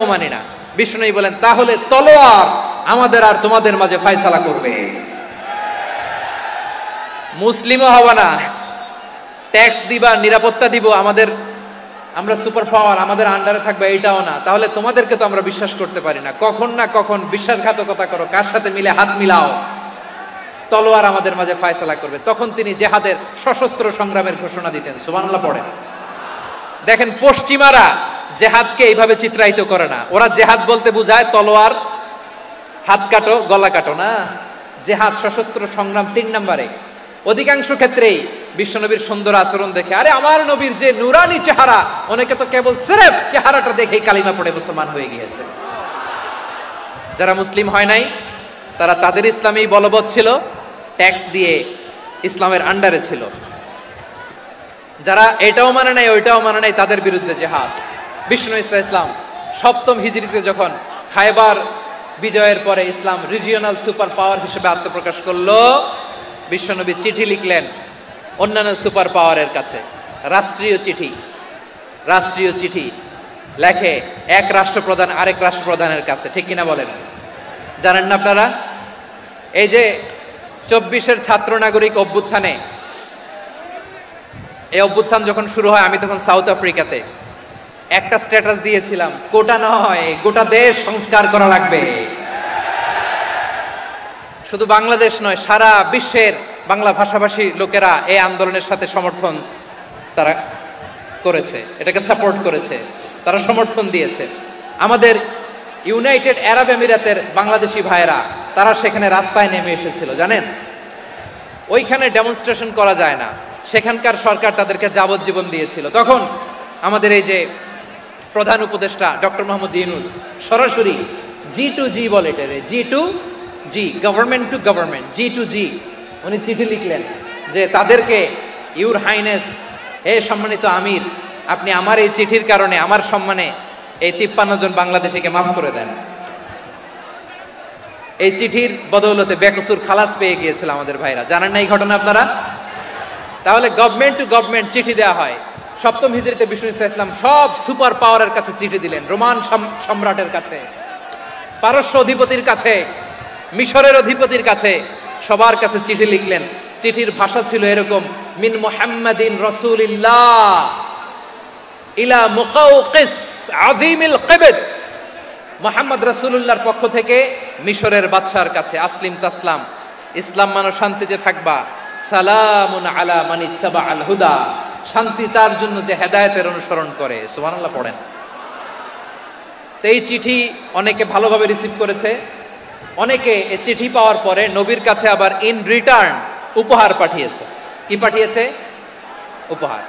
মানি না। বিষ্ণু বলেন তাহলে তলোয়ার আমাদের আর তোমাদের মাঝে ফয়সালা করবে, মুসলিমও হবা না, ট্যাক্স দিবা, নিরাপত্তা দিব, আমরা সুপার পাওয়ার, আমাদের আন্ডারে থাকবে, এইটাও না। তাহলে তোমাদেরকে তো আমরা বিশ্বাস করতে পারি না, কখন না কখন বিশ্বাসঘাতকতা করো, কার সাথে মিলে হাত মিলাও, তলোয়ার আমাদের মাঝে ফয়সালা করবে। তখন তিনি জেহাদের সশস্ত্র সংগ্রামের ঘোষণা দিতেন। সুবহানাল্লাহ পড়েন। দেখেন পশ্চিমারা জেহাদকে এইভাবে চিত্রায়িত করে না। ওরা জেহাদ বলতে বুঝায় তলোয়ার, হাত কাটো, গলা কাটো না। জেহাদ সশস্ত্র সংগ্রাম 3 নম্বরে। অধিকাংশ ক্ষেত্রেই বিশ্বনবীর সুন্দর আচরণ দেখে, আরে আমার নবীর যে নুরানি চেহারা, অনেকে তো কেবল সিরেফ চেহারাটা দেখেই কালিমা পড়ে মুসলমান হয়ে গিয়েছে। যারা মুসলিম হয় নাই তারা তাদের ইসলামেই বলবৎ ছিল, ট্যাক্স দিয়ে ইসলামের আন্ডারে ছিল। যারা এটাও মানে নাই ওইটাও মানে নাই তাদের বিরুদ্ধে জেহাদ। বিষ্ণু ইসলাম 7ম হিজরিতে যখন খায়বার বিজয়ের পরে ইসলাম রিজিওনাল সুপার পাওয়ার হিসেবে আত্মপ্রকাশ করলো, বিশ্বনবী চিঠি লিখলেন অন্যান্য সুপার পাওয়ারের কাছে, রাষ্ট্রীয় চিঠি লেখে এক রাষ্ট্রপ্রধান আরেক রাষ্ট্রপ্রধানের কাছে। ঠিক কিনা বলেন? জানেন না আপনারা? এই যে 24-এর ছাত্র নাগরিক অভ্যুত্থানে, এই অভ্যুত্থান যখন শুরু হয়, আমি তখন সাউথ আফ্রিকাতে, একটা স্ট্যাটাস দিয়েছিলাম, কোটা নয় গোটা দেশ সংস্কার করা লাগবে। শুধু বাংলাদেশ নয়, সারা বিশ্বের বাংলা ভাষাভাষী লোকেরা এই আন্দোলনের সাথে সমর্থন তারা করেছে, এটাকে সাপোর্ট করেছে, তারা সমর্থন দিয়েছে। আমাদের ইউনাইটেড আরব আমিরাতের বাংলাদেশি ভাইয়েরা তারা সেখানে রাস্তায় নেমে এসেছিল, জানেন? ওইখানে ডেমনস্ট্রেশন করা যায় না, সেখানকার সরকার তাদেরকে যাবজ্জীবন দিয়েছিল। তখন আমাদের এই যে প্রধান উপদেষ্টা ডক্টর মোহাম্মদ ইউনূস সরাসরি G2G বলে, এটারে G2G, government to government, G2G, উনি চিঠি লিখলেন যে তাদেরকে, ইউর হাইনেস, হে সম্মানিত আমির, আপনি আমার এই চিঠির কারণে আমার সম্মানে এই 53 জন বাংলাদেশিকে মাফ করে দেন। এই চিঠির বদৌলতে বেকসুর খালাস পেয়ে গিয়েছিল আমাদের ভাইরা। জানেন না এই ঘটনা আপনারা? তাহলে গভর্নমেন্ট টু গভর্নমেন্ট চিঠি দেওয়া হয়। 7ম হিজরিতে বিষ্ণু ইসলাম সব সুপার পাওয়ারের কাছে চিঠি দিলেন, রোমান সম্রাটের কাছে, পারস্য অধিপতির কাছে, মিশরের অধিপতির কাছে, সবার কাছে চিঠি লিখলেন। চিঠির ভাষা ছিল এরকম, মিন মুহাম্মাদিন রাসূলিল্লাহ ইলা মুকাওকিস আযীমিল কিবত, মুহাম্মদ রাসূলুল্লাহর পক্ষ থেকে মিশরের বাদশার কাছে, আসলিম তাসলাম, ইসলাম মানো শান্তিতে থাকবা, সালামুন আলা মান ইত্তাবাআল হুদা, শান্তি তার জন্য যে হেদায়েতের অনুসরণ করে। সুবহানাল্লাহ পড়েন। তো এই চিঠি অনেকে ভালোভাবে রিসিভ করেছে, অনেকে এই চিঠি পাওয়ার পরে নবীর কাছে আবার ইন রিটার্ন উপহার পাঠিয়েছে। কি পাঠিয়েছে? উপহার।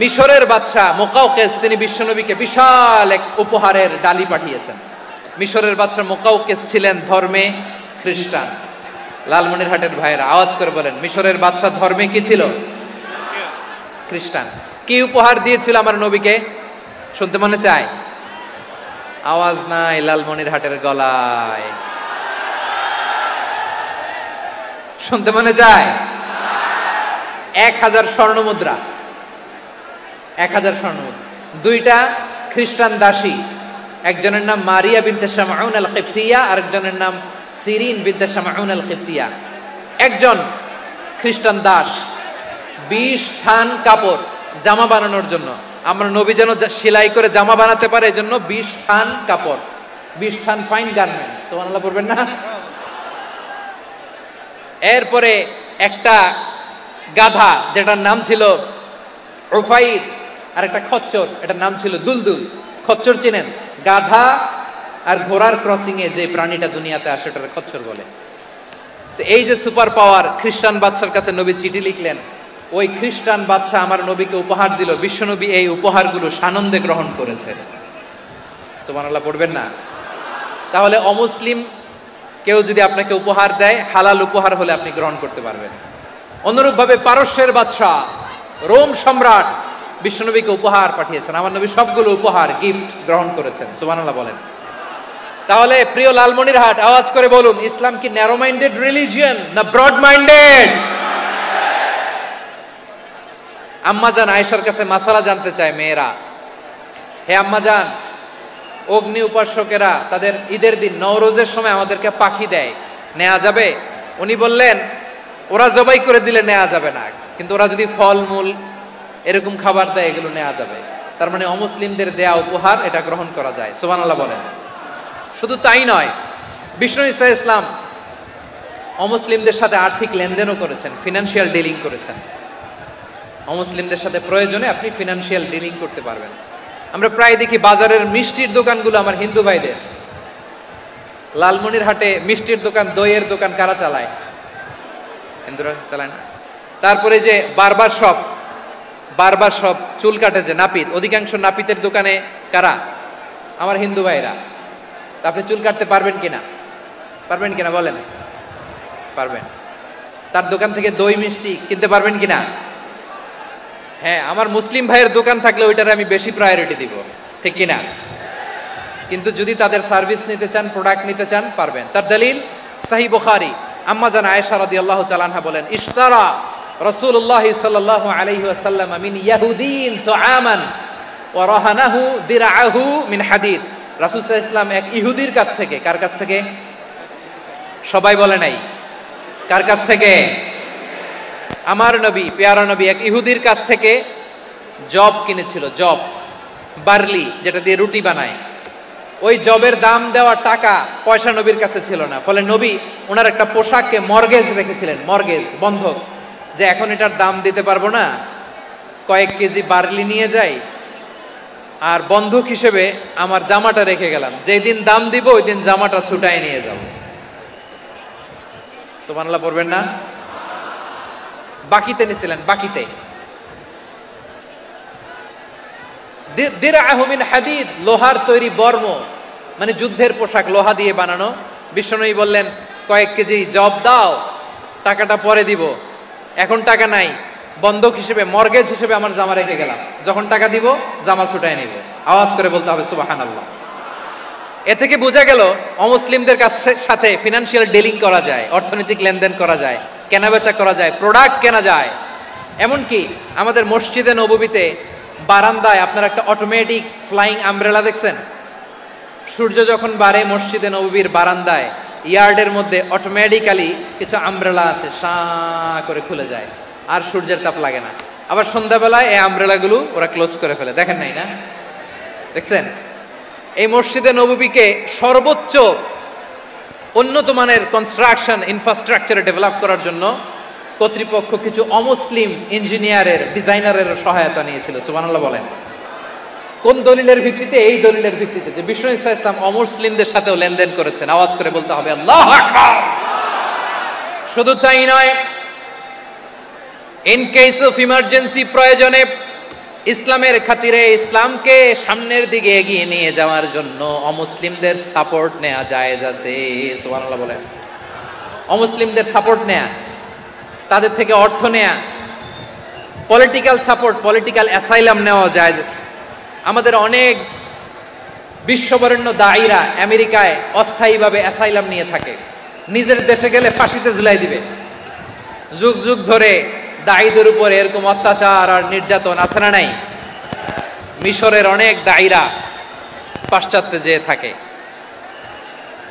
মিশরের বাদশাহ মুকাওকিস তিনি বিশ্বনবীকে বিশাল এক উপহারের ডালি পাঠিয়েছেন। মিশরের বাদশাহ মুকাওকিস ছিলেন ধর্মে খ্রিস্টান। লালমনিরহাটের ভাইয়েরা আওয়াজ করে বলেন, মিশরের বাদশাহ ধর্মে কি ছিল? খ্রিস্টান। কি উপহার দিয়েছিল আমার নবীকে? শুনতে মনে চায়? আওয়াজ নাই লালমনিরহাটের গলায়, শুনতে মনে চায়? 1000 স্বর্ণ মুদ্রা, 1000 স্বর্ণ মুদ্রা। 2টা খ্রিস্টান দাসী, একজনের নাম মারিয়া বিনতে শামউন আল কিবতিয়া, আরেকজনের নাম সিরিন বিনতে শামউন আল কিবতিয়া। একজন খ্রিস্টান দাস 20 থান কাপড় জামা বানানোর জন্য, আমরা নবী যেন সেলাই করে জামা বানাতে পারে এজন্য 20 থান কাপড়, 20 থান ফাইন গার্মেন্ট। সুবহানাল্লাহ পড়বেন না? এরপরে একটা গাধা যেটার নাম ছিল উফাইর, আর একটা খচ্চর, এটার নাম ছিল দুলদুল। খচ্চর চিনেন? গাধা আর ঘোড়ার ক্রসিং এ যে প্রাণীটা দুনিয়াতে আসে ওটার খচ্চর বলে। তো এই যে সুপার পাওয়ার খ্রিস্টান বাদশার কাছে নবী চিঠি লিখলেন, ওই খ্রিস্টান বাদশা আমার নবীকে উপহার দিল। বিশ্বনবী এই উপহারগুলো সানন্দে গ্রহণ করেছে। সুবহানাল্লাহ পড়বেন না? তাহলে অমুসলিম কেউ যদি আপনাকে উপহার দেয়, হালাল উপহার হলে আপনি গ্রহণ করতে পারবেন। অনুরূপভাবে পারস্যের বাদশা, রোম সম্রাট বিশ্বনবীকে উপহার পাঠিয়েছেন। আমার নবী সবগুলো উপহার, গিফট গ্রহণ করেছেন। সুবহানাল্লাহ বলেন। তাহলে প্রিয় লালমনিরহাট, আওয়াজ করে বলুন, ইসলাম কি ন্যারো মাইন্ডেড রিলিজিয়ন না ব্রড মাইন্ডেড? আম্মা জান আয়েশার কাছে মাসালা জানতে চায় মেয়েরা, হে আম্মাজান, অগ্নি উপাসকেরা তাদের ঈদের দিন নওরোজের সময় আমাদেরকে পাখি দেয়, নেওয়া যাবে? উনি বললেন, ওরা জবাই করে দিলে নেওয়া যাবে না, কিন্তু ওরা যদি ফলমূল এরকম খাবার দেয় এগুলো নেওয়া যাবে। তার মানে অমুসলিমদের দেয়া উপহার এটা গ্রহণ করা যায়। সুবহানাল্লাহ বলেন। শুধু তাই নয়, বিষ্ণু ঈসা ইসলাম অমুসলিমদের সাথে আর্থিক লেনদেনও করেছেন, ফিনান্সিয়াল ডিলিং করেছেন। অমুসলিমদের সাথে প্রয়োজনে আপনি ফিনান্সিয়াল ডিলিং করতে পারবেন। আমরা প্রায় দেখি বাজারের মিষ্টির দোকানগুলো আমার হিন্দু ভাইদের। লালমনিরহাটে মিষ্টির দোকান, দইয়ের দোকান কারা চালায়? হিন্দুরা চালায় না। তারপরে যে বারবার শপ, চুল কাটে যে নাপিত, অধিকাংশ নাপিতের দোকানে কারা? আমার হিন্দু ভাইরা। আপনি চুল কাটতে পারবেন কিনা? পারবেন কিনা বলেন? পারবেন। তার দোকান থেকে দই মিষ্টি কিনতে পারবেন কিনা? হ্যাঁ, আমার মুসলিম ভাইয়ের দোকান থাকলে ওইটারে আমি বেশি প্রায়োরিটি দিব, ঠিক কিনা? কিন্তু যদি তাদের সার্ভিস নিতে চান, প্রোডাক্ট নিতে চান, পারবেন। তার দলিল সহিহ বুখারী, আম্মা জান আয়েশা রাদিয়াল্লাহু তাআলা আনহা বলেন, ইশতারা রাসূলুল্লাহ সাল্লাল্লাহু আলাইহি ওয়াসাল্লাম মিন ইয়াহুদিন তুআমান ওয়া রাহানাহু দিরআহু মিন হাদিদ। রাসূল সাল্লাল্লাহু আলাইহি ওয়াসাল্লাম এক ইহুদির কাছ থেকে, কার কাছ থেকে? সবাই বলে নাই, কার কাছ থেকে? আমার নবী, পেয়ারা নবী এক ইহুদির কাছ থেকে জব কিনেছিল। জব, বার্লি, যেটা দিয়ে রুটি বানায়। ওই জবের দাম দেওয়া টাকা পয়সা নবীর কাছে ছিল না। ফলে নবী ওনার একটা পোশাককে মর্গেজ রেখেছিলেন, মর্গেজ, বন্ধক, যে এখন এটার দাম দিতে পারবো না, কয়েক কেজি বার্লি নিয়ে যাই আর বন্ধক হিসেবে আমার জামাটা রেখে গেলাম, যেদিন দাম দিব ওই দিন জামাটা ছুটাই নিয়ে যাব। সুবহানাল্লাহ পড়বেন না? বাকিতে নিছিলেন, বাকিতে। দিরআহু মিন হাদিদ, লোহার তৈরি বর্ম, মানে যুদ্ধের পোশাক, লোহা দিয়ে বানানো। বিষ্ণুনবী বললেন, কয়েক কেজি জব দাও, টাকাটা পরে দিব, এখন টাকা নাই, বন্ধক হিসেবে, মর্গেজ হিসেবে আমার জামা রেখে গেলাম, যখন টাকা দিব জামা ছুটায় নিব। আওয়াজ করে বলতে হবে সুবহানাল্লাহ। এ থেকে বোঝা গেল অমুসলিমদের সাথে ফিনান্সিয়াল ডিলিং করা যায়, অর্থনৈতিক লেনদেন করা যায়, কেনাবেচা করা যায়, প্রোডাক্ট কেনা যায়। এমনকি আমাদের মসজিদে নববীতে বারান্দায় আপনারা একটা অটোমেটিক ফ্লাইং আমব্রেলা দেখছেন? সূর্য যখন বাড়ে মসজিদে নববীর বারান্দায় ইয়ার্ডের মধ্যে অটোমেটিক্যালি কিছু আমব্রেলা আছে, শাঁ করে খুলে যায়, আর সূর্যের তাপ লাগে না। আবার সন্ধ্যাবেলায় এই আমব্রেলাগুলো ওরা ক্লোজ করে ফেলে। দেখেন নাই না? দেখছেন? এই মসজিদে নববীকে সর্বোচ্চ উন্নত মানের কনস্ট্রাকশন ইনফ্রাস্ট্রাকচারে ডেভেলপ করার জন্য কর্তৃপক্ষ কিছু অমুসলিম ইঞ্জিনিয়ারের, ডিজাইনারের সহায়তা নিয়েছিল। সুবহানাল্লাহ বলেন। কোন দলিলের ভিত্তিতে? এই দলিলের ভিত্তিতে যে বিষ্ণু ঈসা ইসলাম অমুসলিমদের সাথেও লেনদেন করেছেন। আওয়াজ করে বলতে হবে আল্লাহু আকবার। শুধু তাই নয়, ইন কেস অফ ইমার্জেন্সি, প্রয়োজনে ইসলামের খাতিরে, ইসলামকে সামনের দিকে এগিয়ে নিয়ে যাওয়ার জন্য অমুসলিমদের সাপোর্ট নেওয়া জায়েজ আছে। সুবহানাল্লাহ বলেন। অমুসলিমদের সাপোর্ট নেয়া, তাদের থেকে অর্থ নেয়া, পলিটিক্যাল সাপোর্ট, পলিটিক্যাল অ্যাসাইলাম নেওয়া জায়েজ আছে। আমাদের অনেক বিশ্ববরেণ্য দায়ীরা আমেরিকায় অস্থায়ীভাবে অ্যাসাইলাম নিয়ে থাকে, নিজের দেশে গেলে ফাঁসিতে ঝুলাই দিবে। যুগ যুগ ধরে দায়ীদের উপর এরকম অত্যাচার আর নির্যাতন আছে না নাই? মিশরের অনেক দায়ীরা পাশ্চাত্যে যেয়ে থাকে।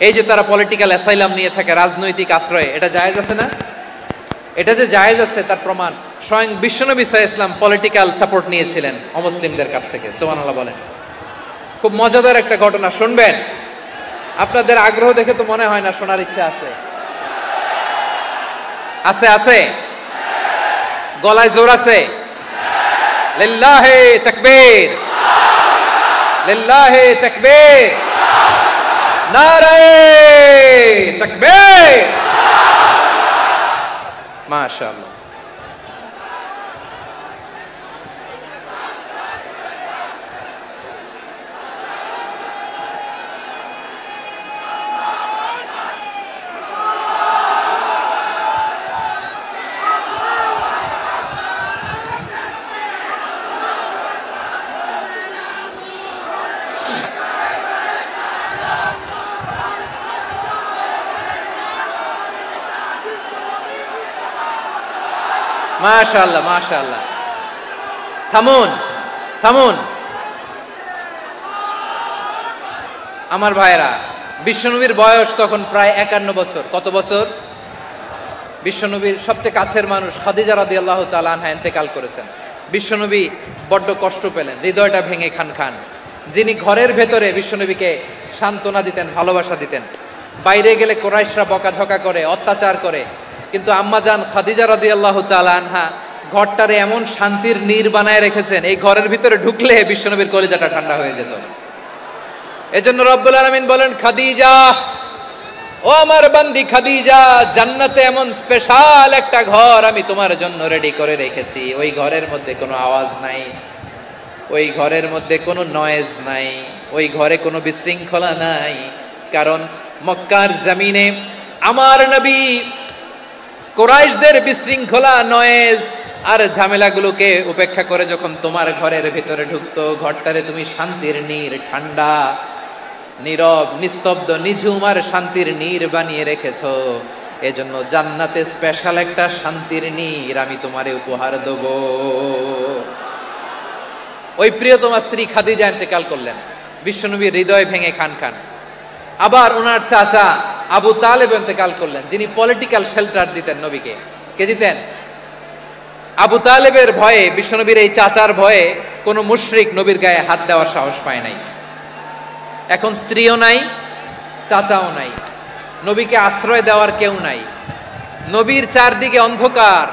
এই যে তারা পলিটিক্যাল অ্যাসাইলাম নিয়ে থাকে, রাজনৈতিক আশ্রয়, এটা জায়েজ আছে না? এটা যে জায়েজ আছে তার প্রমাণ স্বয়ং বিশ্বনবী সাল্লাল্লাহু আলাইহি ওয়াসাল্লাম পলিটিক্যাল সাপোর্ট নিয়েছিলেন অমুসলিমদের কাছ থেকে। সুবহানাল্লাহ বলেন। খুব মজাদার একটা ঘটনা, শুনবেন? আপনাদের আগ্রহ দেখে তো মনে হয় না শোনার ইচ্ছা আছে। আছে? আছে? গলায় জোর আছে? লিল্লাহি তাকবীর, লিল্লাহি তাকবীর, নারায়ে তাকবীর। মাশাআল্লাহ। মাশাআল্লাহ, মাশাআল্লাহ। থামুন, থামুন। আমার ভাইরা, বিশ্বনবীর বয়স তখন প্রায় 51 বছর। কত বছর? বিশ্বনবীর সবচেয়ে কাছের মানুষ খাদিজা রাদিয়াল্লাহু তাআলা আনহা ইন্তেকাল করেছেন। বিশ্বনবী বড্ড কষ্ট পেলেন, হৃদয়টা ভেঙে খান খান। যিনি ঘরের ভেতরে বিশ্বনবীকে সান্ত্বনা দিতেন, ভালোবাসা দিতেন, বাইরে গেলে কুরাইশরা বকাঝকা করে, অত্যাচার করে, কিন্তু আম্মাজান খাদিজা রাদিয়াল্লাহু তাআলা আনহা ঘরটারে এমন শান্তির নীড় বানায় রেখেছেন, এই ঘরের ভিতরে ঢুকলে বিশ্বনবীর কলিজাটা ঠান্ডা হয়ে যেত। এজন্য রব্বুল আলামিন বলেন, খাদিজা, ও আমার বান্দি খাদিজা, জান্নাতে এমন স্পেশাল একটা ঘর আমি তোমার জন্য রেডি করে রেখেছি। ওই ঘরের মধ্যে কোনো আওয়াজ নাই, ওই ঘরের মধ্যে কোনো নয়েজ নাই, ওই ঘরে কোনো বিশৃঙ্খলা নাই। কারণ মক্কার জমিনে আমার নবী কুরাইশদের বিশৃঙ্খলা, নয়েজ আর ঝামেলাগুলোকে উপেক্ষা করে যখন তোমার ঘরের ভিতরে ঢুকতো, ঘরটারে তুমি শান্তির নীড়, ঠান্ডা, নীরব, নিস্তব্ধ, নিঝুম আর শান্তির নীড় বানিয়ে রেখেছো। এজন্য জান্নাতে স্পেশাল একটা শান্তির নীড় আমি তোমারে উপহার দেব। ওই প্রিয়তমা স্ত্রী খাদিজা ইন্তেকাল করলেন, বিশ্বনবীর হৃদয় ভেঙে খান খান। আবার ওনার চাচা আবু তালেব ইন্তেকাল করলেন, যিনি পলিটিক্যাল শেল্টার দিতেন নবীকে। কে দিতেন? আবু তালেবের ভয়ে, বিশ্বনবীর এই চাচার ভয়ে কোনো মুশরিক নবীর গায়ে হাত দেওয়ার সাহস পায় নাই। এখন স্ত্রীও নাই, চাচাও নাই, নবীকে আশ্রয় দেওয়ার কেউ নাই, নবীর চারদিকে অন্ধকার।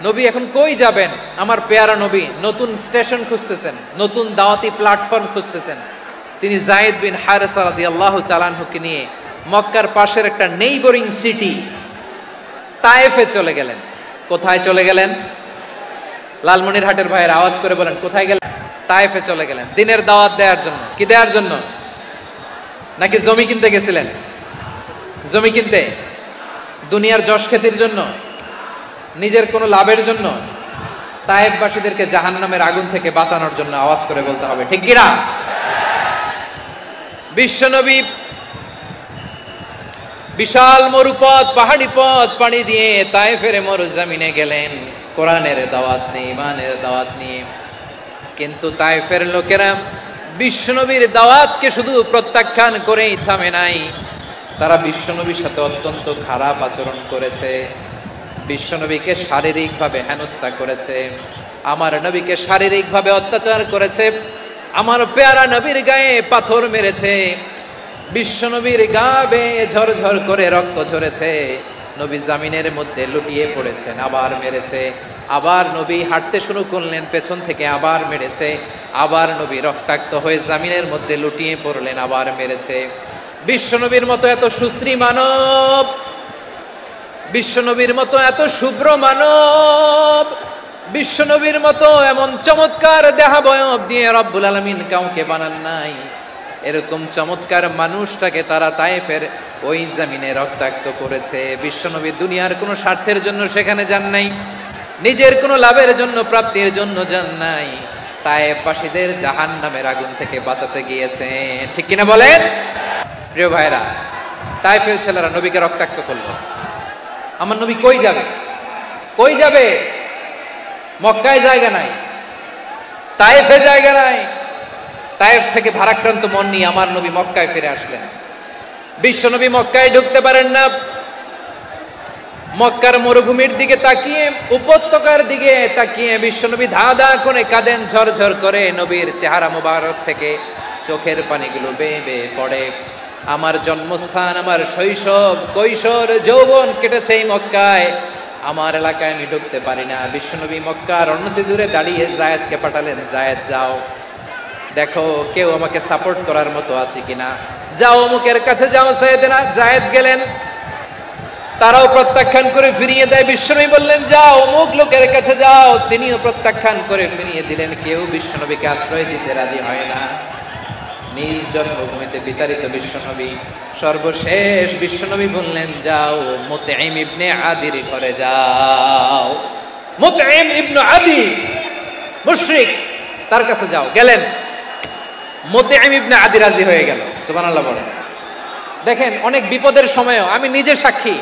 নবী এখন কই যাবেন? আমার পেয়ারা নবী নতুন স্টেশন খুঁজতেছেন, নতুন দাওয়াতি প্ল্যাটফর্ম খুঁজতেছেন। তিনি যায়েদ বিন হারেসা রাদিয়াল্লাহু তাআলা আনহুকে নিয়ে মক্কার পাশের একটা নেইবরিং সিটি তায়েফে চলে গেলেন। কোথায় চলে গেলেন? লালমনিরহাটের ভাইয়ের আওয়াজ করে বলেন, কোথায় গেলেন? তায়েফে চলে গেলেন দিনের দাওয়াত দেওয়ার জন্য। কি দেওয়ার জন্য? নাকি জমি কিনতে গেছিলেন? জমি কিনতে? দুনিয়ার যশ খ্যাতির জন্য? নিজের কোনো লাভের জন্য? তায়েফবাসীদেরকে জাহান্নামের আগুন থেকে বাঁচানোর জন্য। আওয়াজ করে বলতে হবে, ঠিক কিনা? বিশ্বনবী বিশাল মরুপথ, পাহাড়ি পথ পাড়ি দিয়ে তায়েফের মরুজমিনে গেলেন কোরআনের দাওয়াত নিয়ে, ইমানের দাওয়াত নিয়ে। কিন্তু তায়েফের লোকেরা বিশ্বনবীর দাওয়াতকে শুধু প্রত্যাখ্যান করেই থামে নাই, তারা বিশ্বনবীর সাথে অত্যন্ত খারাপ আচরণ করেছে। বিশ্বনবীকে শারীরিকভাবে হেনস্থা করেছে, আমার নবীকে শারীরিকভাবে অত্যাচার করেছে, আমার পেয়ারা নবীর গায়ে পাথর মেরেছে, বিশ্বনবীর গা বেয়ে ঝরঝর করে রক্ত ঝরেছে, নবী জামিনের মধ্যে লুটিয়ে পড়েছেন, আবার মেরেছে, আবার নবী হাঁটতে শুরু করলেন, পেছন থেকে আবার মেরেছে, আবার নবী রক্তাক্ত হয়ে জামিনের মধ্যে লুটিয়ে পড়লেন, আবার মেরেছে। বিশ্বনবীর মতো এত সুশ্রী মানব, বিশ্বনবীর মতো এত শুভ্র মানব, বিশ্বনবীর মতো এমন চমৎকার দেহাবয়ব দিয়ে রব্বুল আলামিন কাউকে বানান নাই। এরকম চমৎকার মানুষটাকে তারা তায়েফের ওই জমিনে রক্তাক্ত করেছে। বিশ্বনবী দুনিয়ার কোনো স্বার্থের জন্য সেখানে যান নাই, নিজের কোনো লাভের জন্য, প্রাপ্তির জন্য যান নাই, তায়েফবাসীদের জাহান্নামের আগুন থেকে বাঁচাতে গিয়েছেন। ঠিক কিনা বলেন? প্রিয় ভাইরা, তায়েফের ছেলেরা নবীকে রক্তাক্ত করলো। আমার নবী কই যাবে? কই যাবে? মক্কায় জায়গা নাই, তায়েফে জায়গা নাই। তায়েফ থেকে ভারাক্রান্ত মন নিয়ে আমার নবী মক্কায় ফিরে আসলেন। বিশ্ব নবী মক্কায় ঢুকতে পারেন না। মক্কার মরুভূমির দিকে তাকিয়ে, উপত্যকার দিকে তাকিয়ে বিশ্বনবী ধা ধা করে কাঁদেন, ঝরঝর করে। নবীর চেহারা মোবারক থেকে চোখের পানিগুলো বেয়ে বেয়ে পড়ে। আমার জন্মস্থান, আমার শৈশব, কৈশোর, যৌবন কেটেছে এই মক্কায়, আমার এলাকায় আমি ঢুকতে পারি না। বিশ্বনবী মক্কার অনতি দূরে দাঁড়িয়ে জায়েদকে পাঠালেন, জায়েদ যাও, দেখো কেউ আমাকে সাপোর্ট করার মতো আছে কিনা, যাও অমুকের কাছে যাও। সাইয়েদনা জায়েদ গেলেন, তারাও প্রত্যাখ্যান করে ফিরিয়ে দেয়। বিশ্বনবী বললেন যাও অমুক লোকের কাছে যাও, তিনিও প্রত্যাখ্যান করে ফিরিয়ে দিলেন। কেউ বিশ্বনবীকে আশ্রয় দিতে রাজি হয় না। নিজ জন্মভূমিতে বিতাড়িত বিশ্বনবী, সর্বশেষ বিশ্বনবী বললেন যাও মুতঈম ইবনে আদির ঘরে যাও। মুতঈম ইবনে আদি মুশরিক, তার কাছে যাও। গেলেন, মুতঈম ইবনে আদি রাজি হয়ে গেল। সুবহানাল্লাহ বলেন। দেখেন, অনেক বিপদের সময়ও আমি নিজে সাক্ষী,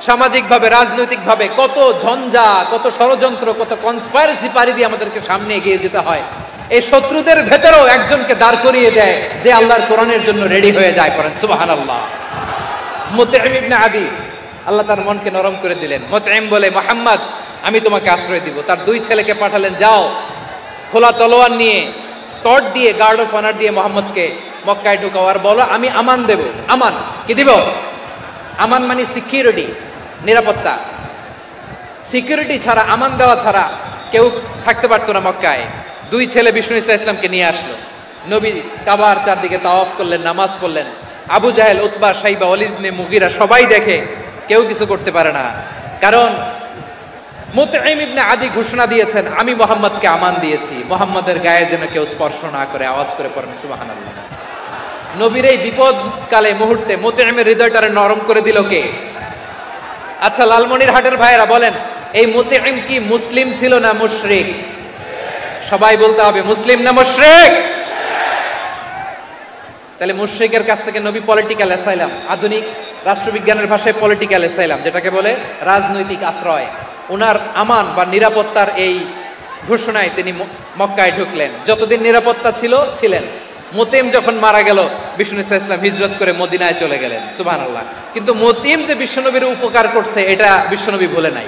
সামাজিকভাবে, রাজনৈতিকভাবে কত ঝঞ্ঝা, কত ষড়যন্ত্র, কত কনস্পাইরেসি পাড়ি দিয়ে আমাদেরকে সামনে এগিয়ে যেতে হয়। এই শত্রুদের ভেতরেও একজনকে দাঁড় করিয়ে দেয় যে আল্লাহর কোরআনের জন্য রেডি হয়ে যায়। করেন সুবহানাল্লাহ। মুতঈম ইবনে আদি, আল্লাহ তার মনকে নরম করে দিলেন। মুতঈম বলে, মুহাম্মদ আমি তোমাকে আশ্রয় দিব। তার দুই ছেলেকে পাঠালেন, যাও খোলা তলোয়ার নিয়ে স্কট দিয়ে গার্ড অফ অনার দিয়ে মোহাম্মদকে মক্কায় ঢুকাও আর বলো আমি আমান দেব। আমান কি দিব? আমান মানে সিকিউরিটি, নিরাপত্তা। সিকিউরিটি ছাড়া, আমান দেওয়া ছাড়া কেউ থাকতে পারতো না মক্কায়। দুই ছেলে বিষ্ণু ইসা ইসলামকে নিয়ে আসলো। নবী কাবার চারদিকে তাওয়াফ করলেন, নামাজ পড়লেন। আবু জাহেল, উতবা, সাইবা, ওয়ালিদ ইবনে মুগীরা সবাই দেখে, কেউ কিছু করতে পারে না। কারণ মুতঈম ইবনে আদি ঘোষণা দিয়েছেন, আমি মুহাম্মদকে আমান দিয়েছি, মুহাম্মদের গায়ে যেন কেউ স্পর্শ না করে। আওয়াজ করে পড়েন সুবহানাল্লাহ। নবীর এই বিপদকালে মুহূর্তে মুতঈমের হৃদয়টারে নরম করে দিল কে? আচ্ছা লালমনিরহাটের ভাইয়েরা বলেন, এই মুতঈম কি মুসলিম ছিল না মুশরিক? সবাই বলতে হবে, মুসলিম না মুশরিক? তাহলে মুশরিকের কাছ থেকে নবী পলিটিক্যাল অ্যাসাইলাম, আধুনিক রাষ্ট্রবিজ্ঞানের ভাষায় পলিটিক্যাল অ্যাসাইলাম, যেটাকে বলে রাজনৈতিক আশ্রয়, ওনার আমান বা নিরাপত্তার এই ঘোষণায় তিনি মক্কায় ঢুকলেন। যতদিন নিরাপত্তা ছিল ছিলেন। মুতঈম যখন মারা গেল, বিষ্ণু ইসা ইসলাম হিজরত করে মদিনায় চলে গেলেন। সুবহানাল্লাহ। কিন্তু মুতঈম যে বিশ্বনবীর উপকার করছে এটা বিশ্বনবী ভুলে নাই।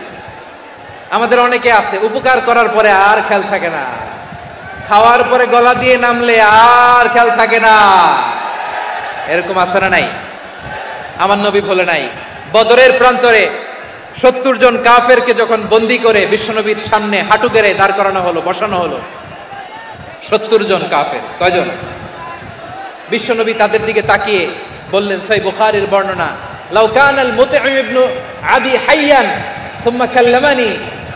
আমাদের অনেকে আছে উপকার করার পরে আর খেয়াল থাকে না, খাওয়ার পরে গলা দিয়ে নামলে আর খেয়াল থাকে না। এরকম আছে না নাই? আমার নবী ভুলে নাই। বদরের প্রান্তরে 70 জন কাফেরকে যখন বন্দী করে বিশ্বনবীর সামনে হাঁটু গেড়ে দাঁড় করানো হলো, বসানো হলো, 70 জন কাফের। কয়জন? বিশ্বনবী তাদের দিকে তাকিয়ে বললেন, সহিহ বুখারীর বর্ণনা, লাউ কানাল মুতঈম ইবনে আদি হাইয়ান সুম্মা কাল্লামানি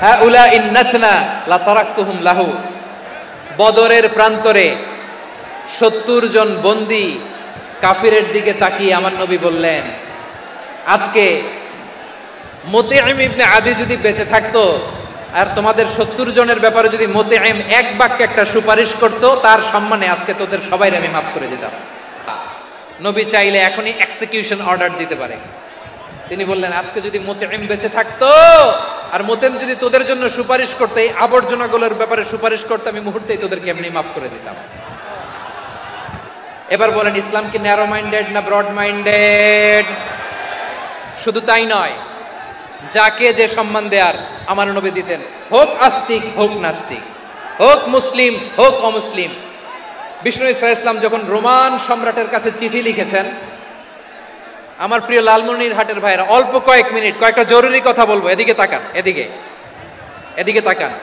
হাউলাই নাতনা লা তারাকতুহুম লাহু। বদরের প্রান্তরে 70 জন বন্দী কাফিরের দিকে তাকিয়ে আমার নবী বললেন, আজকে মুতঈম ইবনে আদি যদি বেঁচে থাকতো আর তোমাদের 70 জনের ব্যাপারে যদি মুতঈম এক বাক্যে একটা সুপারিশ করত, তার সম্মানে আজকে তোদের সবাই আমি মাফ করে দিতাম। নবী চাইলে এখনই এক্সিকিউশন অর্ডার দিতে পারে। তিনি বললেন, আজকে যদি মুতঈম বেঁচে থাকতো আর মুতঈম যদি তোদের জন্য সুপারিশ করতে, এই আবর্জনাগুলোর ব্যাপারে সুপারিশ করতে, আমি মুহূর্তেই তোদেরকে এমনি মাফ করে দিতাম। এবার বলেন, ইসলাম কি ন্যারো মাইন্ডেড না ব্রড মাইন্ডেড? শুধু তাই নয়, যাকে যে সম্মান দেয়ার আমার নবী দিতেন, হোক আস্তিক হোক নাস্তিক, হোক মুসলিম হোক অমুসলিম। বিষ্ণু ইসা ইসলাম যখন রোমান সম্রাটের কাছে চিঠি লিখেছেন, আমার প্রিয় লালমনিরহাটের ভাইরা, অল্প কয়েক মিনিট কয়েকটা জরুরি কথা বলবো। এদিকে তাকান, এদিকে তাকান।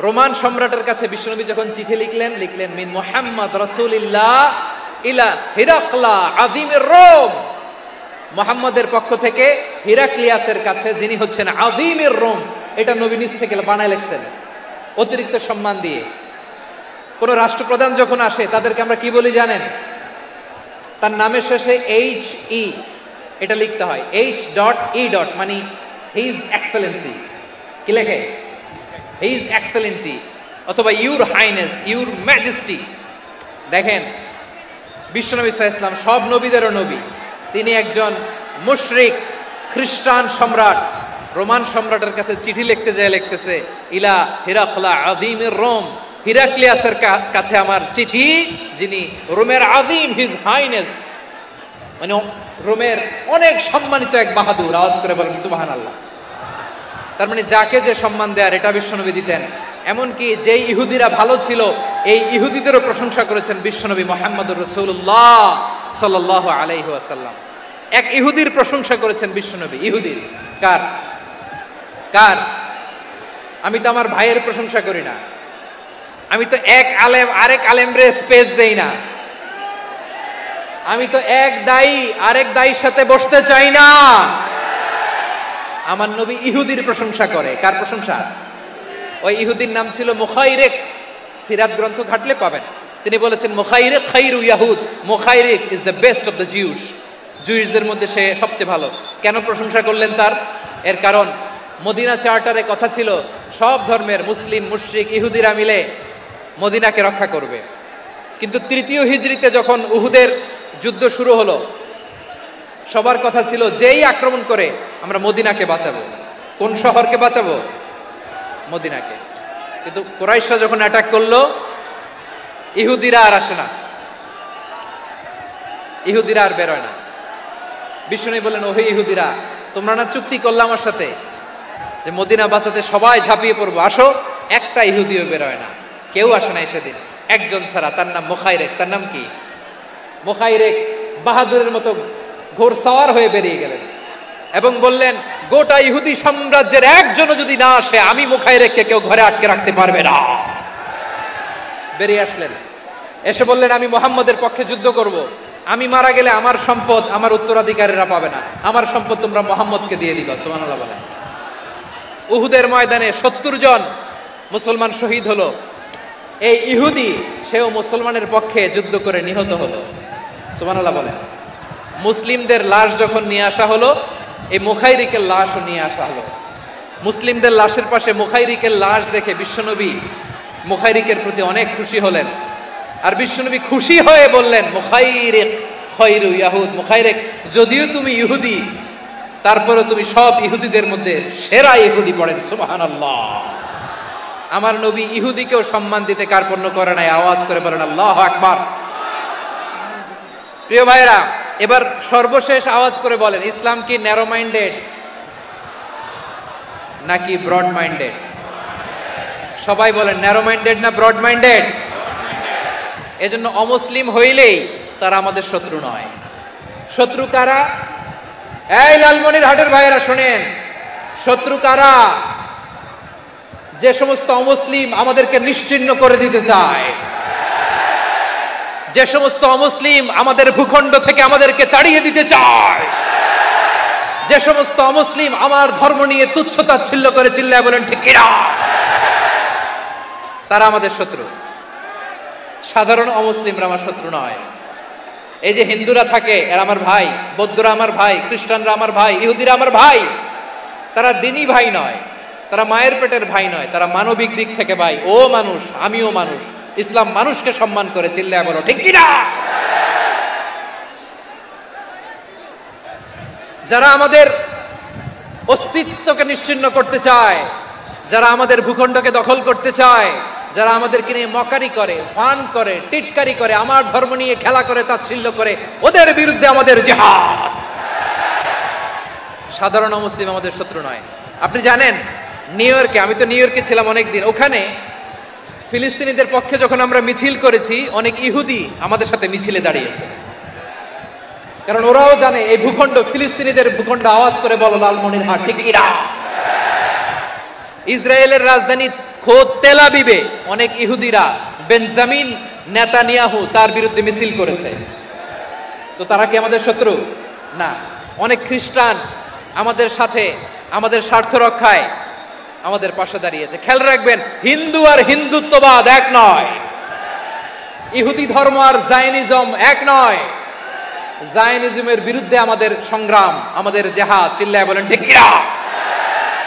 রোমান সম্রাটের কাছে বিশ্বনবী যখন চিঠি লিখলেন মিন মুহাম্মদ রাসূলিল্লাহ ইলা হিরাকলা আযীমির রোম। মুহাম্মদের পক্ষ থেকে হিরাক্লিয়াসের কাছে, যিনি হচ্ছেন আযীমির রোম। এটা নবী নিজ থেকে বানায় লিখছেন, অতিরিক্ত সম্মান দিয়ে। কোন রাষ্ট্রপ্রধান যখন আসে তাদেরকে আমরা কি বলি জানেন? তার নামের শেষে HE এটা লিখতে হয়, H.E. মানে হিজ এক্সেলেন্সি। কি লেখে? হিজ এক্সেলেন্টি, অথবা ইউর হাইনেস, ইউর ম্যাজেস্টি। দেখেন, বিশ্বনবী সাল্লাল্লাহু আলাইহি ওয়াসাল্লাম সব নবীদেরও নবী। তিনি একজন মুশরিক খ্রিস্টান সম্রাট, রোমান সম্রাটের কাছে চিঠি লিখতে যায়, লিখতেছে ইলা হিরাকলা আযীমির রোম। হিরাক্লিয়াসের কাছে আমার চিঠি, যিনি রোমের আযীম, হিজ হাইনেস, মানে রোমের অনেক সম্মানিত এক বাহাদুর। আওয়াজ করে বলেন সুবহানাল্লাহ। তার মানে যাকে যে সম্মান দেয়ার এটা বিশ্বনবী দিতেন। এমনকি যেই ইহুদিরা ভালো ছিল, এই ইহুদিদেরও প্রশংসা করেছেন বিশ্বনবী মুহাম্মদুর রাসূলুল্লাহ সাল্লাল্লাহু আলাইহি ওয়াসাল্লাম। এক ইহুদির প্রশংসা করেছেন বিশ্বনবী। ইহুদির কার? আমি তো আমার ভাইয়ের প্রশংসা করি না, আমি তো এক আলেম আরেক আলেমরে স্পেস দেই না, আমি তো এক দায়ী আরেক দায়ীর সাথে বসতে চাই না। আমার নবী ইহুদির প্রশংসা করে। কার প্রশংসা? ওই ইহুদির নাম ছিল মুখাইরিক। সিরাত গ্রন্থ ঘাটলে পাবেন। তিনি বলেছেন, মুখাইরিক খাইরু ইয়াহুদ, মুখাইরিক is the best of the Jews. জুইশদের মধ্যে সে সবচেয়ে ভালো। কেন প্রশংসা করলেন তার? এর কারণ মদিনা চার্টারে কথা ছিল সব ধর্মের মুসলিম, মুশরিক, ইহুদিরা মিলে মদিনাকে রক্ষা করবে। কিন্তু 3য় হিজরিতে যখন উহুদের যুদ্ধ শুরু হলো, সবার কথা ছিল যেই আক্রমণ করে আমরা মদিনাকে বাঁচাবো। কোন শহরকে বাঁচাবো? মদিনাকে। কিন্তু কুরাইশরা যখন অ্যাটাক করলো, ইহুদিরা আর আসে না, ইহুদিরা আর বেরোয় না। বিষ্ণু বললেন, ওহে ইহুদিরা, তোমরা না চুক্তি করলে আমার সাথে যে মদিনা বাঁচাতে সবাই ঝাঁপিয়ে পড়বো, আসো। একটা ইহুদিও বেরোয় না, কেউ আসে না সেদিন, একজন ছাড়া, তার নাম মুখাইরেক। তার নাম কি? মুখাইরেক বাহাদুরের মতো ঘোড়সাওয়ার হয়ে বেরিয়ে গেলেন এবং বললেন, গোটা ইহুদি সাম্রাজ্যের একজনও যদি না আসে, আমি মুখাইরেককে কেউ ঘরে আটকে রাখতে পারবে না। বেরিয়ে আসলেন, এসে বললেন, আমি মুহাম্মদের পক্ষে যুদ্ধ করব। আমি মারা গেলে আমার সম্পদ আমার উত্তরাধিকারীরা পাবে না, আমার সম্পদ তোমরা মুহাম্মদকে দিয়ে দিবা। সুবহানাল্লাহ বলেন। উহুদের ময়দানে 70 জন মুসলমান শহীদ হলো। এই ইহুদি সেও মুসলমানের পক্ষে যুদ্ধ করে নিহত হলো। সুবহানাল্লাহ বলেন। মুসলিমদের লাশ যখন নিয়ে আসা হলো, এই মুখাইরিকের লাশও নিয়ে আসা হলো। মুসলিমদের লাশের পাশে মুখাইরিকের লাশ দেখে বিশ্বনবী মুখাইরিকের প্রতি অনেক খুশি হলেন। আর বিশ্বনবী খুশি হয়ে বললেন, মুখাইরিক খায়রু ইয়াহুদ, মুখাইরিক যদিও তুমি ইহুদি, তারপরে তুমি সব ইহুদিদের মধ্যে সেরা ইহুদি। পড়েন সুবহানাল্লাহ। আমার নবী ইহুদিকেও সম্মান দিতে কার্পণ্য করে নাই। আওয়াজ করে বলেন আল্লাহু আকবার। প্রিয় ভাইরা, এবার সর্বশেষ আওয়াজ করে বলেন, ইসলাম কি ন্যারো মাইন্ডেড নাকি ব্রড মাইন্ডেড? সবাই বলেন, ন্যারো মাইন্ডেড না ব্রড মাইন্ডেড? এজন্য অমুসলিম হইলেই তারা আমাদের শত্রু নয়। শত্রু কারা? এই লালমনিরহাটের ভাইয়েরা শোনেন, শত্রু কারা? যে সমস্ত অমুসলিম আমাদেরকে নিশ্চিহ্ন করে দিতে চায়, যে সমস্ত অমুসলিম আমাদের ভূখণ্ড থেকে আমাদেরকে তাড়িয়ে দিতে চায়, যে সমস্ত অমুসলিম আমার ধর্ম নিয়ে তুচ্ছতাচ্ছিল্য করে চিল্লায় বলেন ঠিক কিনা, তারা আমাদের শত্রু। সাধারণ অমুসলিমরা আমার শত্রু নয়। এই যে হিন্দুরা থাকে, এরা আমার ভাই, বৌদ্ধরা আমার ভাই, খ্রিস্টানরা আমার ভাই, ইহুদিরা আমার ভাই। তারা দিনই ভাই নয়, তারা মায়ের পেটের ভাই নয়, তারা মানবিক দিক থেকে ভাই। ও মানুষ, আমিও মানুষ। ইসলাম মানুষকে সম্মান করে, চিল্লায় বলো ঠিক কিনা। যারা আমাদের অস্তিত্বকে নিশ্চিহ্ন করতে চায়, যারা আমাদের ভূখণ্ডকে দখল করতে চায়, যারা আমাদেরকে নিয়ে মকারি করে, ফান করে, টিটকারি করে, আমার ধর্ম নিয়ে খেলা করে, তাচ্ছিল্য করে, ওদের বিরুদ্ধে আমাদের জিহাদ। সাধারণ মুসলিম আমাদের শত্রু নয়। আপনি জানেন, নিউ ইয়র্কে, আমি তো নিউ ইয়র্কে ছিলাম অনেকদিন, ওখানে ফিলিস্তিনিদের পক্ষে যখন আমরা মিছিল করেছি, অনেক ইহুদি আমাদের সাথে মিছিলে দাঁড়িয়েছে। কারণ ওরাও জানে এই ভূখণ্ড ফিলিস্তিনিদের ভূখণ্ড। আওয়াজ করে বলো লালমনিরহাট ঠিক কিনা। ইসরায়েলের রাজধানী খোদ তেল আবিবে অনেক ইহুদিরা বেঞ্জামিন নেতানিয়াহু তার বিরুদ্ধে মিছিল করেছে। তো তারা কি আমাদের শত্রু? না। অনেক খ্রিস্টান আমাদের সাথে আমাদের স্বার্থ রক্ষায় আমাদের পাশে দাঁড়িয়েছে। খেয়াল রাখবেন, হিন্দু আর হিন্দুত্ববাদ এক নয়, ইহুদি ধর্ম আর জায়নিজম এক নয়। জায়নিজমের বিরুদ্ধে আমাদের সংগ্রাম, আমাদের জিহাদ, চিল্লায় বলেন ঠিক কিনা।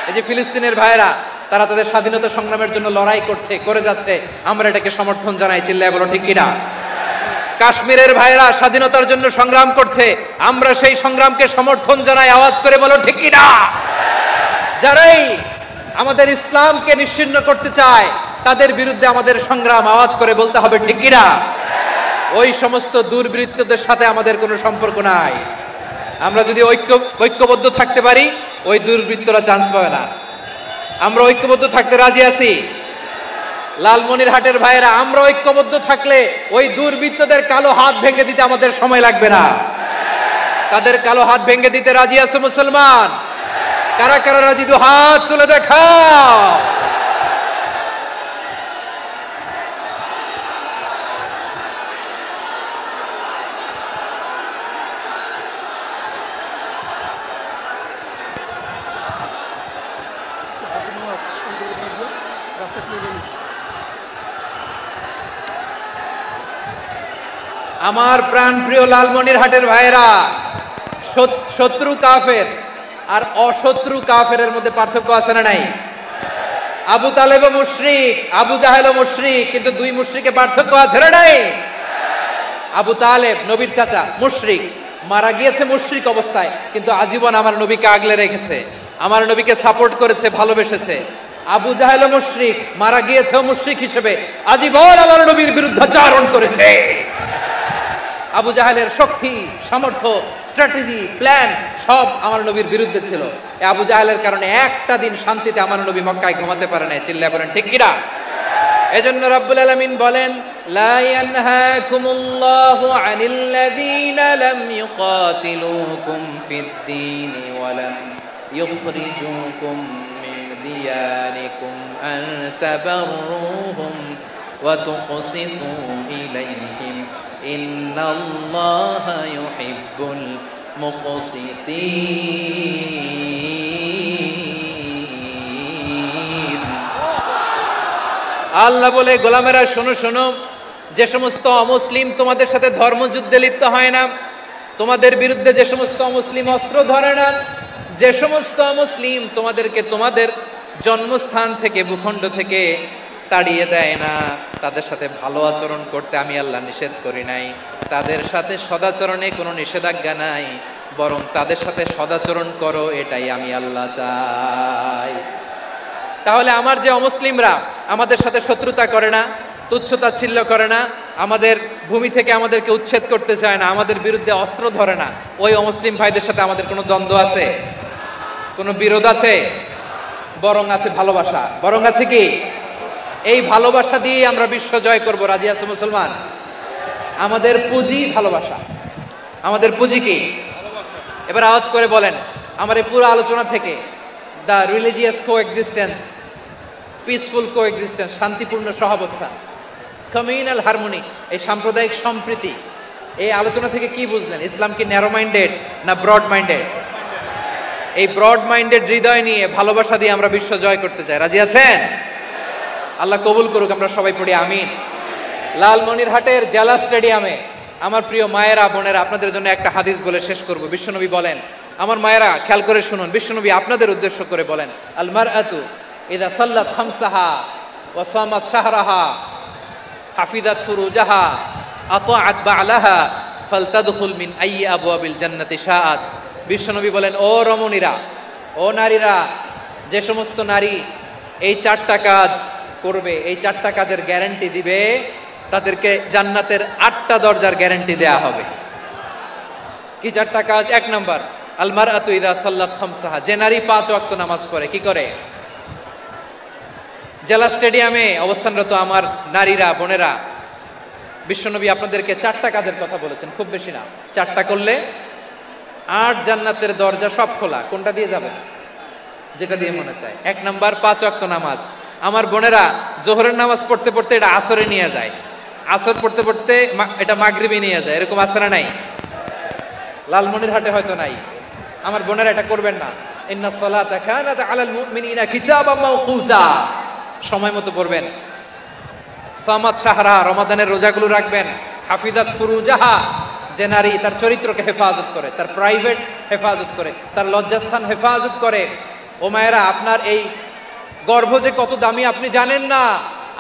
এই যে ফিলিস্তিনের ভাইয়েরা, তারা তাদের স্বাধীনতা সংগ্রামের জন্য লড়াই করছে, করে যাচ্ছে, আমরা এটাকে সমর্থন জানাই, চিল্লায় বলো ঠিক কিনা। কাশ্মীরের ভাইয়েরা স্বাধীনতার জন্য সংগ্রাম করছে, আমরা সেই সংগ্রামকে সমর্থন জানাই, আওয়াজ করে বলো ঠিক কিনা। যারাই আমাদের ইসলামকে নিশ্চিহ্ন করতে চায়, তাদের বিরুদ্ধে আমাদের সংগ্রাম, আওয়াজ করে বলতে হবে ঠিক কিনা। ওই সমস্ত দুর্বৃত্তদের সাথে আমাদের কোনো সম্পর্ক নাই। আমরা যদি ঐক্যবদ্ধ থাকতে পারি, ওই দুর্বৃত্তরা চান্স পাবে না। আমরা ঐক্যবদ্ধ থাকতে রাজি আছি। লালমনিরহাটের ভাইয়েরা, আমরা ঐক্যবদ্ধ থাকলে ওই দুর্বৃত্তদের কালো হাত ভেঙে দিতে আমাদের সময় লাগবে না। তাদের কালো হাত ভেঙে দিতে রাজি আছে মুসলমান? কারা কারা রাজি? দু হাত তুলে দেখাও। আমার প্রাণ প্রিয় লালমনিরহাটের ভাইয়েরা, শত্রু কাফের আর অশত্রু কাফেরের মধ্যে পার্থক্য আছে না নাই? আবু তালেব মুশরিক, আবু জাহেল মুশরিক, কিন্তু দুই মুশরিকে পার্থক্য আছে না নাই? আবু তালেব নবীর চাচা, মুশরিক, মারা গিয়েছে মুশরিক অবস্থায়, কিন্তু আজীবন আমার নবীকে আগলে রেখেছে, আমার নবীকে সাপোর্ট করেছে, ভালোবেসেছে। আবু জাহেল মুশরিক, মারা গিয়েছে মুশরিক হিসেবে, আজীবন আমার নবীর বিরুদ্ধাচারণ করেছে। আবু জাহেলের শক্তি, সামর্থ্য, স্ট্র্যাটেজি, প্ল্যান সব আমার নবীর বিরুদ্ধে ছিল। এই আবু জাহেলের কারণে একটা দিন শান্তিতে আমার নবী মক্কায় ঘুমাতে পারে না। চিল্লায় বলেন ঠিক কিনা? এজন্য রব্বুল আলামিন বলেন, লা ইয়ানহাকুমুল্লাহু আনিল্লাযীনা লাম ইউকাতিলুকুম ফিদ-দীনি ওয়া লাম ইউখরিজুকুম মিন দিয়ারিকুম আন তাবাররুহুম ওয়া তুকসিতু ইলাইহিম ইন্নাল্লাহা ইউহিব্বুল মুকসিতিন। আল্লাহ বলে, গোলামেরা শোনো শোনো, যে সমস্ত অমুসলিম তোমাদের সাথে ধর্মযুদ্ধে লিপ্ত হয় না, তোমাদের বিরুদ্ধে যে সমস্ত অমুসলিম অস্ত্র ধরে না, যে সমস্ত অমুসলিম তোমাদেরকে তোমাদের জন্মস্থান থেকে, ভূখণ্ড থেকে তাড়িয়ে দেয় না, তাদের সাথে ভালো আচরণ করতে আমি আল্লাহ নিষেধ করি নাই। তাদের সাথে সদাচরণে কোনো নিষেধাজ্ঞা নাই, বরং তাদের সাথে সদাচরণ করো, এটাই আমি আল্লাহ চাই। তাহলে আমার যে অমুসলিমরা আমাদের সাথে শত্রুতা করে না, তুচ্ছতাচ্ছিল্য করে না, আমাদের ভূমি থেকে আমাদেরকে উচ্ছেদ করতে চায় না, আমাদের বিরুদ্ধে অস্ত্র ধরে না, ওই অমুসলিম ভাইদের সাথে আমাদের কোনো দ্বন্দ্ব আছে? কোনো বিরোধ আছে? বরং আছে ভালোবাসা। বরং আছে কি? এই ভালোবাসা দিয়ে আমরা বিশ্ব জয় করব। রাজি আছো মুসলমান? আমাদের পুঁজি ভালোবাসা। আমাদের পুঁজি কি? এবার আওয়াজ করে বলেন, আমার এই পুরো আলোচনা থেকে the religious coexistence, peaceful coexistence, শান্তিপূর্ণ সহাবস্থান, কমিউনাল হারমোনি, এই সাম্প্রদায়িক সম্প্রীতি, এই আলোচনা থেকে কি বুঝলেন? ইসলাম কি ন্যারো মাইন্ডেড না ব্রড মাইন্ডেড? এই ব্রড মাইন্ডেড হৃদয় নিয়ে, ভালোবাসা দিয়ে আমরা বিশ্ব জয় করতে চাই। রাজি আছেন? আল্লাহ কবুল করুক। আমরা সবাই পড়ি আমিন। লালমনিরহাটের জেলা স্টেডিয়ামে আমার প্রিয় মায়েরা, বোনেরা, আপনাদের জন্য একটা হাদিস বলে শেষ করব। বিশ্বনবী বলেন, আমার মায়েরা খেয়াল করে শুনুন, বিশ্বনবী আপনাদের উদ্দেশ্য করে বলেন, আল মারআতু ইযা সাল্লাত খামসাহা ওয়া সামাত শাহরাহা হাফিজাত ফুরুজাহা আতাআত বা'লাহা ফালতাদখুল মিন আইয়ি আবওয়াবিল জান্নাতি শাআত। বিশ্বনবী বলেন, ও রমণীরা, ও নারীরা, যে সমস্ত নারী এই চারটা কাজ করবে, এই চারটা কাজের গ্যারান্টি দিবে, তাদেরকে জান্নাতের 8টা দরজার গ্যারান্টি দেয়া হবে। কি চারটা কাজ? 1 নাম্বার, আল মারআতু ইযা সাল্লাত খামসাহা, যে নারী 5 ওয়াক্ত নামাজ পড়ে। কি করে? জেলা স্টেডিয়ামে অবস্থানরত আমার নারীরা, বোনেরা, বিশ্বনবী আপনাদেরকে 4টা কাজের কথা বলেছেন, খুব বেশি না। 4টা করলে 8 জান্নাতের দরজা সব খোলা। কোনটা দিয়ে যাবেন? যেটা দিয়ে মনে চায়। 1 নাম্বার 5 ওয়াক্ত নামাজ। আমার বোনেরা জোহরের নামাজ পড়তে পড়তে এটা আসরে নিয়ে যায়, আসর পড়তে পড়তে এটা মাগরিবে নিয়ে যায়। এরকম আছে না নাই? লালমনিরহাটে হয়তো নাই। আমার বোনেরা এটা করবেন না। ইন্নাস সালাতা কানাত আলাল মুমিনিনা কিতাবাম মাওকুতা, সময় মতো পড়বেন। সামাত শাহরা, রমাদানের রোজাগুলো রাখবেন। হাফিজাত ফুরুজাহা, যে নারী তার চরিত্রকে হেফাজত করে, তার প্রাইভেট হেফাজত করে, তার লজ্জাস্থান হেফাজত করে। ও মায়েরা, আপনার এই গর্ভ যে কত দামি আপনি জানেন না।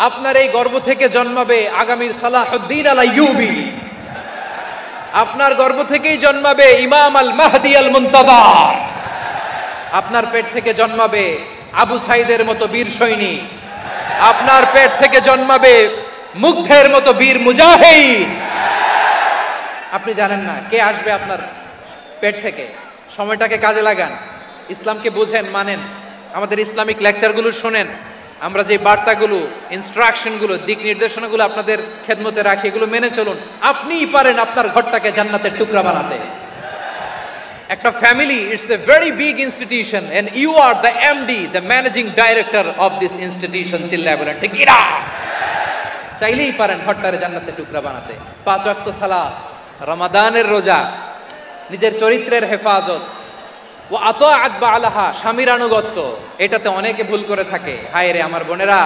আপনার এই গর্ভ থেকে জন্মাবে আগামীর সালাহুদ্দিন আল আইয়ুবী। আপনার গর্ভ থেকেই জন্মাবে ইমাম আল মাহদি আল মুনতাযার। আপনার পেট থেকে জন্মাবে আবু সাইদের মতো বীর সৈনিক। আপনার পেট থেকে জন্মাবে মুগ্ধের মতো বীর মুজাহিদ। আপনি জানেন না কে আসবে আপনার পেট থেকে। সময়টাকে কাজে লাগান, ইসলামকে বুঝেন, মানেন, আমাদের ইসলামিক লেকচারগুলো শোনেন। আমরা যে বার্তাগুলো, ইনস্ট্রাকশনগুলো, দিক নির্দেশনাগুলো আপনাদের খেদমতে রাখি, এগুলো মেনে চলুন। আপনিই পারেন আপনার ঘরটাকে জান্নাতের টুকরা বানাতে। একটা family, it's a very big institution and you are the MD, the managing director of this institution. চিল্লায় বলেন ঠিক কিনা? চাইলেই পারেন ঘরটারে জান্নাতের টুকরা বানাতে। 5 ওয়াক্ত সালাত, রমাদানের রোজা, নিজের চরিত্রের হেফাজত, ও আতাআত বা'লাহা, স্বামীর আনুগত্য। এটাতে অনেকে ভুল করে থাকে। হায় রে আমার বোনেরা,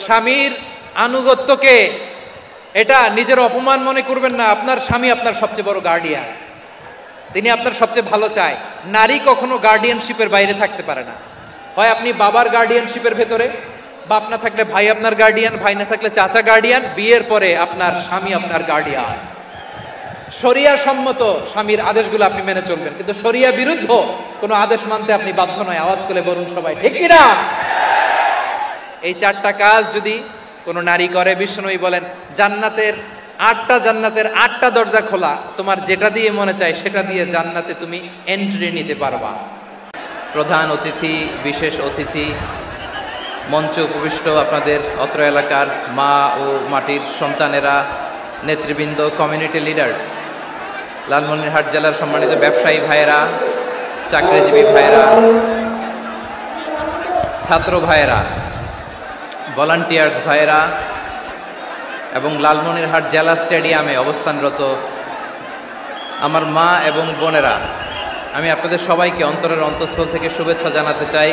স্বামীর আনুগত্যকে এটা নিজের অপমান মনে করবেন না। আপনার স্বামী আপনার সবচেয়ে বড় গার্ডিয়ান, তিনি আপনার সবচেয়ে ভালো চায়। নারী কখনো গার্ডিয়ানশিপের বাইরে থাকতে পারে না। হয় আপনি বাবার গার্ডিয়ানশিপের ভেতরে, বাপ না থাকলে ভাই আপনার গার্ডিয়ান, ভাই না থাকলে চাচা গার্ডিয়ান, বিয়ের পরে আপনার স্বামী আপনার গার্ডিয়ান। শরিয়া সম্মত স্বামীর আদেশগুলো আপনি মেনে চলবেন, কিন্তু শরিয়া বিরুদ্ধ কোনো আদেশ মানতে আপনি বাধ্য নয়। আওয়াজ করে বলুন সবাই ঠিক কিনা? এই 4টা কাজ যদি কোনো নারী করে, বিশ্বনবী বলেন জান্নাতের 8টা দরজা খোলা, তোমার যেটা দিয়ে মনে চায় সেটা দিয়ে জান্নাতে তুমি এন্ট্রি নিতে পারবা। প্রধান অতিথি, বিশেষ অতিথি, মঞ্চে উপবিষ্ট আপনাদের অত্র এলাকার মা ও মাটির সন্তানেরা, নেতৃবৃন্দ, কমিউনিটি লিডার্স, লালমনিরহাট জেলার সম্মানিত ব্যবসায়ী ভাইয়েরা, চাকরিজীবী ভাইয়েরা, ছাত্র ভাইয়েরা, ভলান্টিয়ার্স ভাইয়েরা এবং লালমনিরহাট জেলা স্টেডিয়ামে অবস্থানরত আমার মা এবং বোনেরা, আমি আপনাদের সবাইকে অন্তরের অন্তঃস্থল থেকে শুভেচ্ছা জানাতে চাই,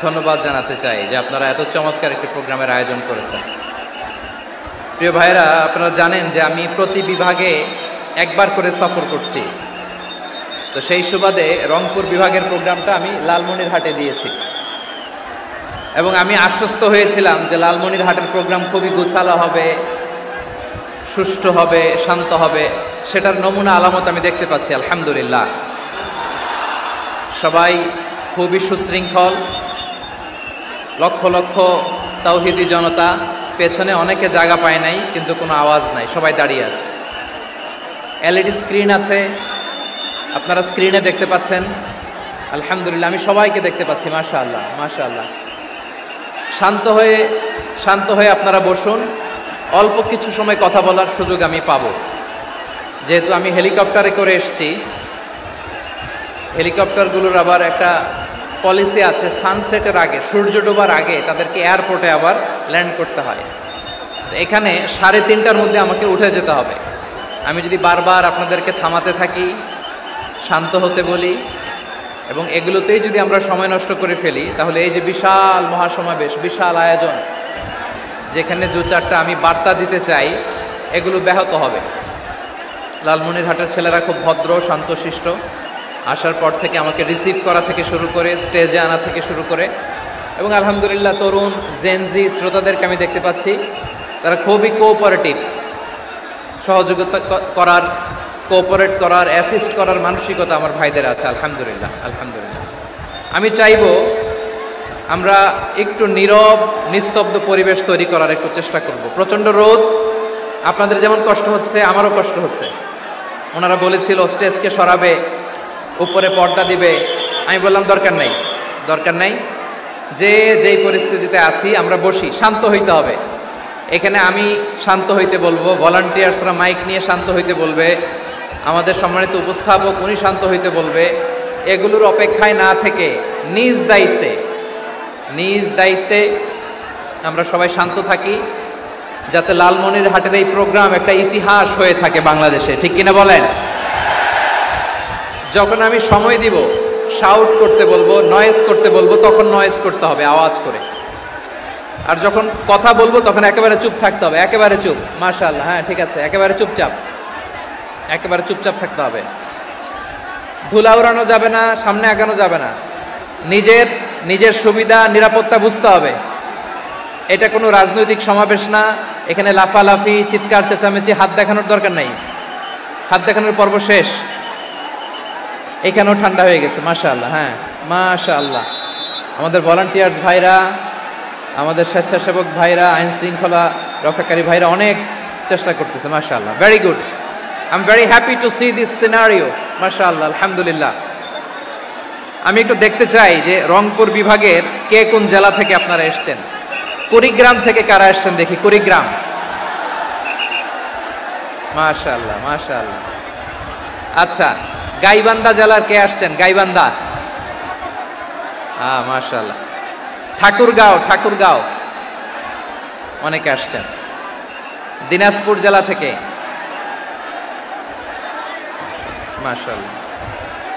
ধন্যবাদ জানাতে চাই যে আপনারা এত চমৎকার একটি প্রোগ্রামের আয়োজন করেছেন। প্রিয় ভাইয়েরা, আপনারা জানেন যে আমি প্রতি বিভাগে একবার করে সফর করছি। তো সেই সুবাদে রংপুর বিভাগের প্রোগ্রামটা আমি লালমনিরহাটে দিয়েছি এবং আমি আশ্বস্ত হয়েছিলাম যে লালমনিরহাটের প্রোগ্রাম খুবই গোছালো হবে, সুষ্ঠু হবে, শান্ত হবে। সেটার নমুনা আলামত আমি দেখতে পাচ্ছি, আলহামদুলিল্লাহ। সবাই খুবই সুশৃঙ্খল, লক্ষ লক্ষ তাওহীদি জনতা, পেছনে অনেকে জায়গা পায় নাই কিন্তু কোনো আওয়াজ নাই, সবাই দাঁড়িয়ে আছে। এলইডি স্ক্রিন আছে, আপনারা স্ক্রিনে দেখতে পাচ্ছেন, আলহামদুলিল্লাহ। আমি সবাইকে দেখতে পাচ্ছি, মাশাআল্লাহ মাশাআল্লাহ। শান্ত হয়ে আপনারা বসুন, অল্প কিছু সময় কথা বলার সুযোগ আমি পাবো। যেহেতু আমি হেলিকপ্টারে করে এসেছি, হেলিকপ্টারগুলোর আবার একটা পলিসি আছে, সানসেটের আগে, সূর্য ডোবার আগে তাদেরকে এয়ারপোর্টে আবার ল্যান্ড করতে হয়। এখানে 3:30টার মধ্যে আমাকে উঠে যেতে হবে। আমি যদি বারবার আপনাদেরকে থামাতে থাকি, শান্ত হতে বলি এবং এগুলোতেই যদি আমরা সময় নষ্ট করে ফেলি, তাহলে এই যে বিশাল মহাসমাবেশ, বিশাল আয়োজন, যেখানে 2-4টা আমি বার্তা দিতে চাই, এগুলো ব্যাহত হবে। লালমনিরহাটের ছেলেরা খুব ভদ্র, শান্তশিষ্ট। আসার পর থেকে আমাকে রিসিভ করা থেকে শুরু করে, স্টেজে আনা থেকে শুরু করে, এবং আলহামদুলিল্লাহ তরুণ জেনজি শ্রোতাদেরকে আমি দেখতে পাচ্ছি, তারা খুবই কোঅপারেটিভ। সহযোগিতা করার, কোঅপারেট করার, অ্যাসিস্ট করার মানসিকতা আমার ভাইদের আছে, আলহামদুলিল্লাহ আলহামদুলিল্লাহ। আমি চাইব আমরা একটু নীরব, নিস্তব্ধ পরিবেশ তৈরি করার একটু চেষ্টা করব। প্রচণ্ড রোদ, আপনাদের যেমন কষ্ট হচ্ছে আমারও কষ্ট হচ্ছে। ওনারা বলেছিল স্টেজকে সরাবে, উপরে পর্দা দিবে। আমি বললাম দরকার নাই, যেই পরিস্থিতিতে আছি আমরা বসি, শান্ত হইতে হবে। এখানে আমি শান্ত হইতে বলবো, ভলান্টিয়ার্সরা মাইক নিয়ে শান্ত হইতে বলবে, আমাদের সম্মানিত উপস্থাপক উনি শান্ত হইতে বলবে। এগুলোর অপেক্ষায় না থেকে নিজ দায়িত্বে আমরা সবাই শান্ত থাকি, যাতে লালমনিরহাটের এই প্রোগ্রাম একটা ইতিহাস হয়ে থাকে বাংলাদেশে, ঠিক কিনা বলেন? যখন আমি সময় দিব, শাউট করতে বলবো, নয়েজ করতে বলবো, তখন নয়েজ করতে হবে আওয়াজ করে। আর যখন কথা বলবো তখন একেবারে চুপ থাকতে হবে, একেবারে চুপ। মাশাআল্লাহ, হ্যাঁ ঠিক আছে, একেবারে চুপচাপ থাকতে হবে। ধুলা উড়ানো যাবে না, সামনে আগানো যাবে না। নিজের সুবিধা, নিরাপত্তা বুঝতে হবে। এটা কোনো রাজনৈতিক সমাবেশ না, এখানে লাফালাফি, চিৎকার চেঁচামেচি, হাত দেখানোর দরকার নাই। হাত দেখানোর পর্ব শেষ। এখানেও ঠান্ডা হয়ে গেছে, মাশাআল্লাহ। হ্যাঁ মাশাআল্লাহ। আমাদের ভলান্টিয়ার্স ভাইরা, আমাদের স্বেচ্ছাসেবক ভাইরা, আইন শৃঙ্খলা রক্ষাকারী ভাইরা অনেক চেষ্টা করতেছে, মাশাআল্লাহ। Very good, I am very happy to C this scenario, মাশাআল্লাহ আলহামদুলিল্লাহ। আমি একটু দেখতে চাই যে রংপুর বিভাগের কে কোন জেলা থেকে আপনারা এসছেন। কুড়িগ্রাম থেকে কারা এসছেন দেখি, কুড়িগ্রাম। মাশাআল্লাহ মাশাআল্লাহ। আচ্ছা, গাইবান্ধা জেলার কে আসছেন? গাইবান্ধা, মাশাআল্লাহ। ঠাকুরগাঁও অনেকে আসছেন। দিনাজপুর জেলা থেকে, মাশাআল্লাহ।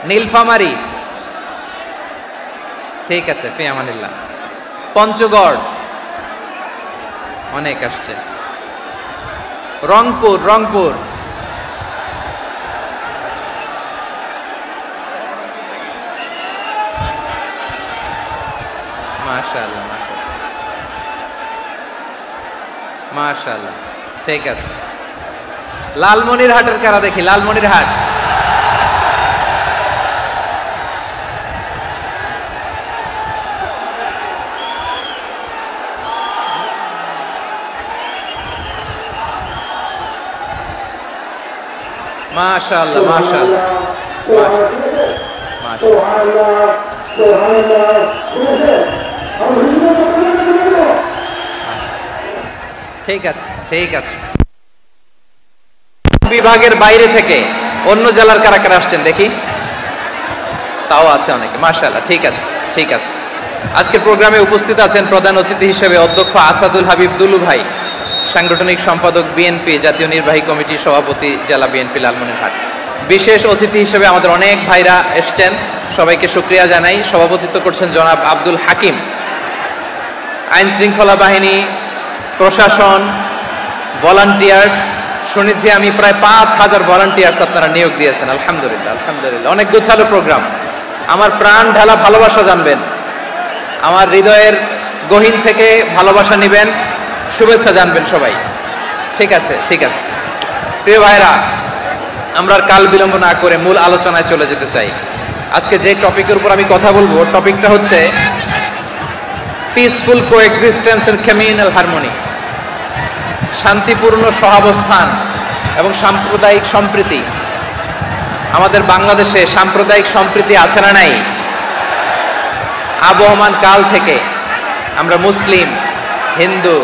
নীলফামারী, ঠিক আছে, ফি আমানিল্লাহ। পঞ্চগড় অনেক আসছে। রংপুর, মাশাআল্লাহ মাশাআল্লাহ, ঠিক আছে। লালমনিরহাটের কারা দেখি, লালমনিরহাট। মাশাআল্লাহ, মাশাআল্লাহ, ঠিক আছে, ঠিক আছে। বিভাগের বাইরে থেকে অন্য জেলার কারা কারা আসছেন দেখি, তাও আছে অনেকে, মাশাআল্লাহ, ঠিক আছে, ঠিক আছে। আজকের প্রোগ্রামে উপস্থিত আছেন প্রধান অতিথি হিসেবে অধ্যক্ষ আসাদুল হাবিব দুলু ভাই, সাংগঠনিক সম্পাদক বিএনপি জাতীয় নির্বাহী কমিটির সভাপতি জেলা বিএনপি লালমনিরহাট। বিশেষ অতিথি হিসেবে আমাদের অনেক ভাইরা এসছেন, সবাইকে শুকরিয়া জানাই। সভাপতিত্ব করছেন জনাব আব্দুল হাকিম। আইন শৃঙ্খলা বাহিনী, প্রশাসন, ভলান্টিয়ার্স, শুনেছি আমি প্রায় 5,000 ভলান্টিয়ার্স আপনারা নিয়োগ দিয়েছেন। আলহামদুলিল্লাহ, আলহামদুলিল্লাহ, অনেক গোছালো প্রোগ্রাম। আমার প্রাণ ঢালা ভালোবাসা জানবেন, আমার হৃদয়ের গহীন থেকে ভালোবাসা নেবেন, শুভেচ্ছা জানবেন সবাই। ঠিক আছে, ঠিক আছে। প্রিয় ভাইরা, আমরা কাল বিলম্ব না করে মূল আলোচনায় চলে যেতে চাই। আজকে যে টপিকের উপর আমি কথা বলবো, টপিকটা হচ্ছে peaceful coexistence and communal harmony, শান্তিপূর্ণ সহাবস্থান এবং সাম্প্রদায়িক সম্প্রীতি। আমাদের বাংলাদেশে সাম্প্রদায়িক সম্প্রীতি আছে না নাই? আবহমান কাল থেকে আমরা মুসলিম, হিন্দু,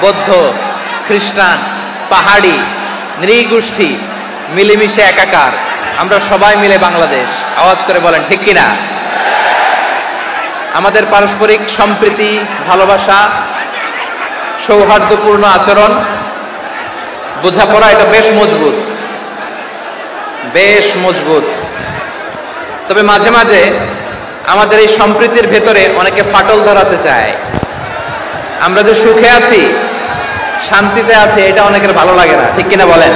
বৌদ্ধ, খ্রিস্টান, পাহাড়ি, নৃগোষ্ঠী মিলেমিশে একাকার, আমরা সবাই মিলে বাংলাদেশ। আওয়াজ করে বলেন ঠিক কিনা? আমাদের পারস্পরিক সম্প্রীতি, ভালোবাসা, সৌহার্দ্যপূর্ণ আচরণ, বোঝাপড়া, এটা বেশ মজবুত, বেশ মজবুত। তবে মাঝে মাঝে আমাদের এই সম্প্রীতির ভেতরে অনেকে ফাটল ধরাতে চায়। আমরা যে সুখে আছি, শান্তিতে আছি, এটা অনেকের ভালো লাগে না, ঠিক কিনা বলেন?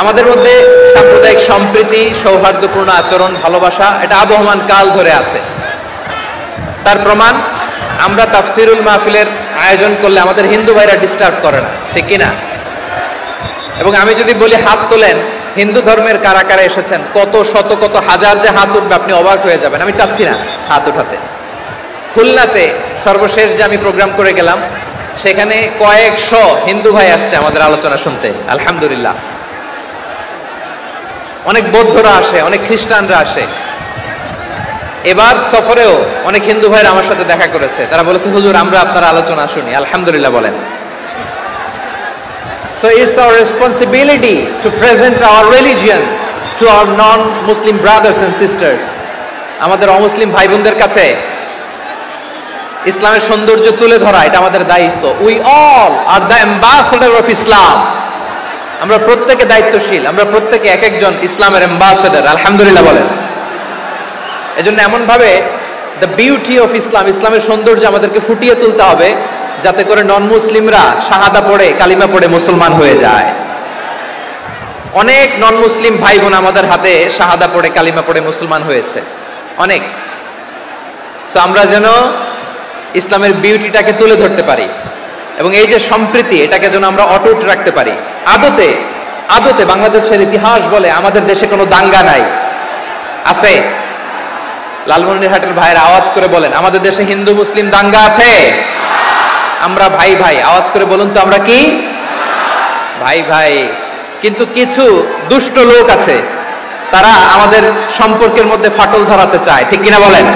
আমাদের মধ্যে সাম্প্রদায়িক সম্প্রীতি, সৌহার্দ্যপূর্ণ আচরণ, ভালোবাসা, এটা আবহমান কাল ধরে আছে। তার প্রমাণ, আমরা তাফসিরুল মাহফিলের আয়োজন করলে আমাদের হিন্দু ভাইরা ডিস্টার্ব করে না, ঠিক কিনা? এবং আমি যদি বলি হাত তোলেন, হিন্দু ধর্মের কারা কারা এসেছেন, কত শত কত হাজার যে হাত উঠবে, আপনি অবাক হয়ে যাবেন। আমি চাচ্ছি না হাত উঠাতে। খুলনাতে সর্বশেষ যে আমি প্রোগ্রাম করে গেলাম, সেখানে কয়েকশো হিন্দু ভাই আসছে আমাদের আলোচনা শুনতে, আলহামদুলিল্লাহ। অনেক বৌদ্ধরা আসে, অনেক খ্রিস্টানরা আসে। এবার সফরেও অনেক হিন্দু ভাইরা আমার সাথে দেখা করেছে, তারা বলেছে হুজুর আমরা আপনার আলোচনা শুনি, আলহামদুলিল্লাহ বলেন। So it's our responsibility to present our religion to our non-Muslim brothers and sisters. আমাদের অমুসলিম ভাই বোনদের কাছে ইসলামের সৌন্দর্য তুলে ধরা, এটা আমাদের দায়িত্ব। We all are the ambassador of Islam. আমরা প্রত্যেকে দায়িত্বশীল, আমরা প্রত্যেকে এক একজন ইসলামের অ্যাম্বাসেডর, আলহামদুলিল্লাহ বলেন। এজন্য এমন ভাবে দ্য বিউটি অফ ইসলাম, ইসলামের সৌন্দর্য আমাদেরকে ফুটিয়ে তুলতে হবে, যাতে করে নন মুসলিমরা শাহাদা পড়ে, কালিমা পড়ে মুসলমান হয়ে যায়। অনেক নন মুসলিম ভাই বোন আমাদের হাতে শাহাদা পড়ে, কালিমা পড়ে মুসলমান হয়েছে, অনেক। সো আমরা যেন ইসলামের বিউটিটাকে তুলে ধরতে পারি এবং এই যে সম্প্রীতি, এটাকে যেন আমরা অটুট রাখতে পারি। আদতে আদতে বাংলাদেশের ইতিহাস বলে আমাদের দেশে কোনো দাঙ্গা নাই, আছে? লালমনিরহাটের ভাইয়েরা আওয়াজ করে বলেন, আমাদের দেশে হিন্দু মুসলিম দাঙ্গা আছে? আমরা ভাই ভাই, আওয়াজ করে বলুন তো, আমরা কি ভাই ভাই? কিন্তু কিছু দুষ্ট লোক আছে, তারা আমাদের সম্পর্কের মধ্যে ফাটল ধরাতে চায়, ঠিক কিনা বলেন?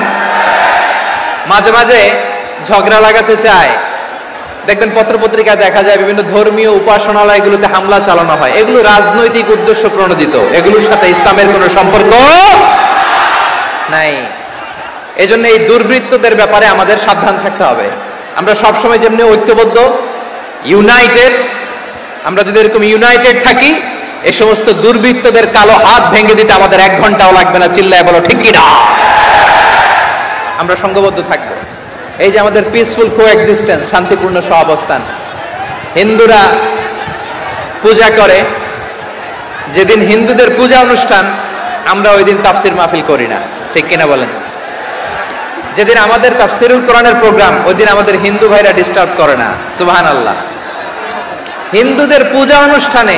মাঝে মাঝে ঝগড়া লাগাতে চায়। দেখবেন পত্রপত্রিকায় দেখা যায় বিভিন্ন ধর্মীয় উপাসনালয়গুলোতে হামলা চালানো হয়, এগুলো রাজনৈতিক উদ্দেশ্য প্রণোদিত, এগুলোর সাথে ইসলামের কোনো সম্পর্ক নাই। এজন্য এই দুর্বৃত্তদের ব্যাপারে আমাদের সাবধান থাকতে হবে। আমরা সবসময় যেমনি ঐক্যবদ্ধ, ইউনাইটেড, আমরা যদি এরকম ইউনাইটেড থাকি, এই সমস্ত দুর্বৃত্তদের কালো হাত ভেঙে দিতে আমাদের 1 ঘন্টাও লাগবে না। চিল্লায় বলো ঠিক কিনা? আমরা সংঘবদ্ধ থাকবো। এই যে আমাদের পিসফুল কোএক্সিস্টেন্স, শান্তিপূর্ণ সহাবস্থান। হিন্দুরা পূজা করে, যেদিন হিন্দুদের পূজা অনুষ্ঠান, আমরা ওই দিন তাফসির মাহফিল করি না, ঠিক কিনা বলেন? যেদিন আমাদের তাফসিরুল কোরআনের প্রোগ্রাম, ওই দিন আমাদের হিন্দু ভাইরা ডিস্টার্ব করে না, সুবহানাল্লাহ। হিন্দুদের পূজা অনুষ্ঠানে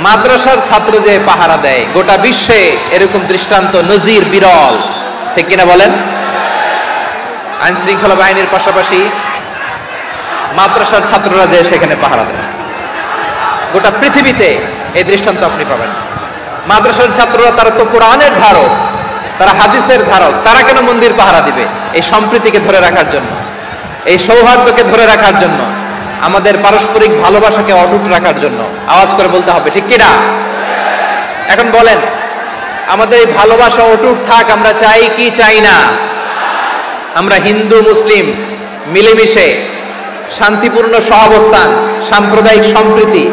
মাদ্রাসার ছাত্র যে পাহারা দেয়, গোটা বিশ্বে এরকম দৃষ্টান্ত নজির বিরল, ঠিক কিনা বলেন? আইন শৃঙ্খলা বাহিনীর পাশাপাশি মাদ্রাসার ছাত্ররা যে সেখানে পাহারা দেয়। গোটা পৃথিবীতে এই দৃষ্টান্ত আপনি পাবেন। মাদ্রাসার ছাত্ররা তারা তো কোরআনের ধারক, তারা হাদিসের ধারক, তারা কেন মন্দির পাহারা দিবে? এই সম্প্রীতিকে ধরে রাখার জন্য, এই সৌহার্দ্যকে ধরে রাখার জন্য, আমাদের পারস্পরিক ভালোবাসাকে অটুট রাখার জন্য। আওয়াজ করে বলতে হবে, ঠিক কিনা? এখন বলেন, আমাদের এই ভালোবাসা অটুট থাক আমরা চাই কি চাই না? আমরা হিন্দু মুসলিম মিলেমিশে শান্তিপূর্ণ সহাবস্থান, সাম্প্রদায়িক সম্প্রীতি,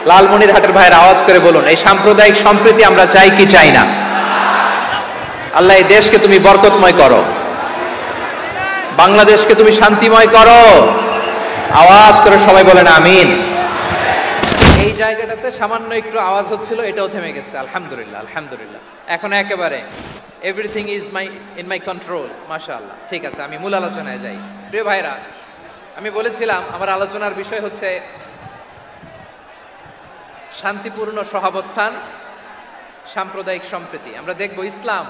লালমনিরহাটের ভাইয়ের আওয়াজ করে বলুন, এই সাম্প্রদায়িক সম্প্রীতি আমরা চাই কি চাই না? আল্লাহ এই দেশকে তুমি বরকতময় করো, বাংলাদেশকে তুমি শান্তিময় করো। আওয়াজ করে সবাই বলেন আমিন। এই জায়গাটাতে সামান্য একটু আওয়াজ হচ্ছিল, এটাও থেমে গেছে, আলহামদুলিল্লাহ আলহামদুলিল্লাহ। এখন একেবারে everything is in my control, মাশাআল্লাহ। ঠিক আছে, আমি মূল আলোচনায় যাই। প্রিয় ভাইরা, আমি বলেছিলাম আমার আলোচনার বিষয় হচ্ছে শান্তিপূর্ণ সহাবস্থান, সাম্প্রদায়িক সম্প্রীতি। আমরা দেখব ইসলাম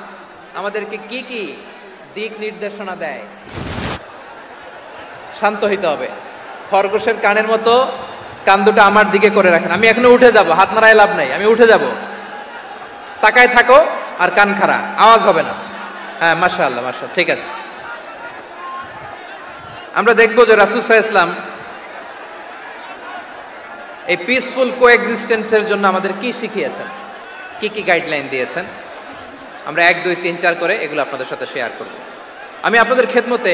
আমাদেরকে কি কি দিক নির্দেশনা দেয়। শান্ত হইতে হবে, খরগোশের কানের মতো কান দুটো আমার দিকে করে রাখেন। আমি এখনো উঠে যাব, হাত নাড়ায় লাভ নাই, আমি উঠে যাব। তাকায় থাকো আর কান খাড়া, আওয়াজ হবে না। হ্যাঁ, মাশাআল্লাহ মাশাআল্লাহ, ঠিক আছে। আমরা দেখব যে রাসূল সাল্লাল্লাহু আলাইহি ওয়াসাল্লাম এই পিসফুল কোএক্সিস্টেন্সের জন্য আমাদের কি শিখিয়েছেন, কি কি গাইডলাইন দিয়েছেন। আমরা 1 2 3 4 করে এগুলো আপনাদের সাথে শেয়ার করব। আমি আপনাদের খেদমতে